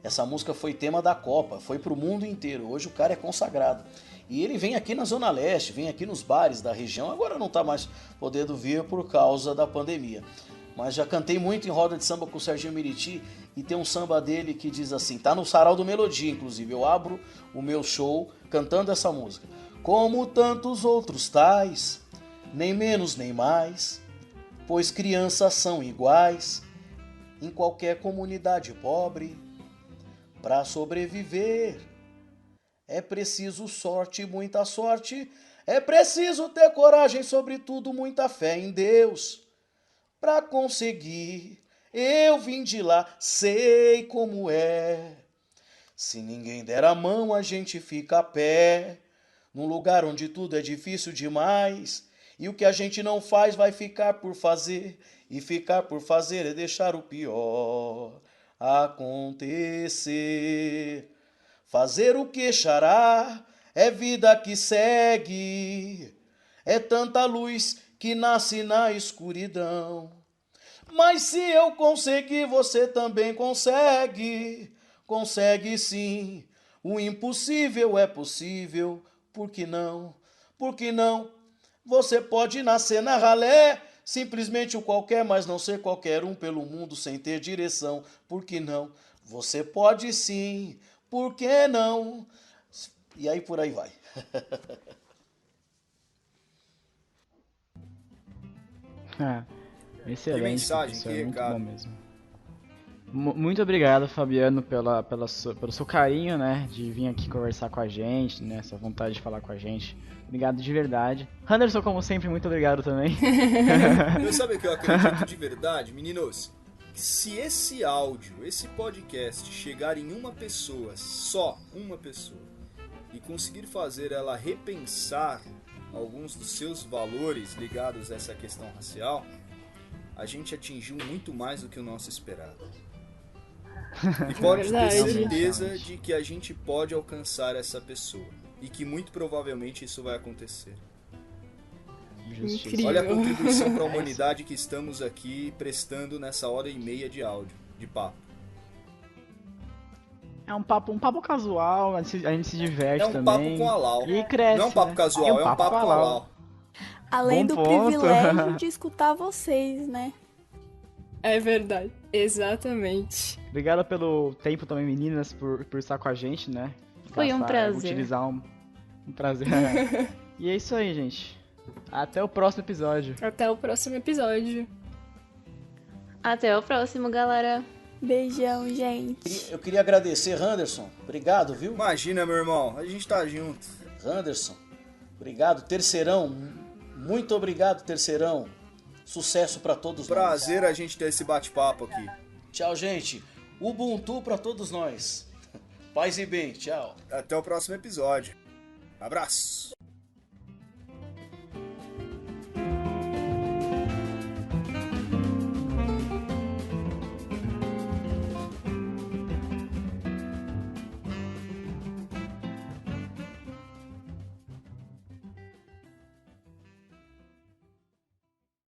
Essa música foi tema da Copa, foi pro mundo inteiro. Hoje o cara é consagrado. E ele vem aqui na Zona Leste, vem aqui nos bares da região. Agora não está mais podendo vir por causa da pandemia. Mas já cantei muito em roda de samba com o Serginho Meriti. E tem um samba dele que diz assim, tá no Sarau do Melodia, inclusive. Eu abro o meu show cantando essa música. Como tantos outros tais, nem menos nem mais, pois crianças são iguais em qualquer comunidade pobre. Para sobreviver é preciso sorte, muita sorte, é preciso ter coragem, sobretudo muita fé em Deus. Para conseguir, eu vim de lá, sei como é. Se ninguém der a mão, a gente fica a pé, num lugar onde tudo é difícil demais. E o que a gente não faz vai ficar por fazer, e ficar por fazer é deixar o pior acontecer. Fazer o que xará é vida que segue, é tanta luz que nasce na escuridão. Mas se eu conseguir, você também consegue, consegue sim. O impossível é possível, por que não? Por que não? Você pode nascer na ralé, simplesmente o qualquer, mas não ser qualquer um pelo mundo sem ter direção. Por que não? Você pode sim, por que não? E aí por aí vai. Excelente. Que mensagem, professor, que muito recado. bom mesmo. Muito obrigado, Fabiano, pelo seu carinho, né, de vir aqui conversar com a gente, né, essa vontade de falar com a gente. Obrigado de verdade. Anderson, como sempre, muito obrigado também. Eu sabe o que eu acredito de verdade, meninos? Se esse áudio, esse podcast chegar em uma pessoa, só uma pessoa, e conseguir fazer ela repensar alguns dos seus valores ligados a essa questão racial, a gente atingiu muito mais do que o nosso esperado. E pode ter verdade. certeza de que a gente pode alcançar essa pessoa. E que muito provavelmente isso vai acontecer. Justiça. Incrível. Olha a contribuição para a humanidade que estamos aqui prestando nessa hora e meia de áudio, de papo. É um papo casual, a gente se diverte É um também. papo com a Lau. E cresce, Não é um papo né? casual, é um papo com a Lau. Além Bom do ponto. privilégio de escutar vocês, né? É verdade. Exatamente. Obrigado pelo tempo também, meninas, por estar com a gente, né? Foi um prazer. Utilizar um prazer. E é isso aí, gente. Até o próximo episódio. Até o próximo episódio. Até o próximo, galera. Beijão, gente. Eu queria agradecer, Anderson. Obrigado, viu? Imagina, meu irmão, a gente tá junto. Anderson, obrigado. Terceirão, muito obrigado, Terceirão. Sucesso pra todos nós. Prazer a gente ter esse bate-papo aqui. Tchau, gente. Ubuntu pra todos nós. Paz e bem, tchau. Até o próximo episódio. Abraço.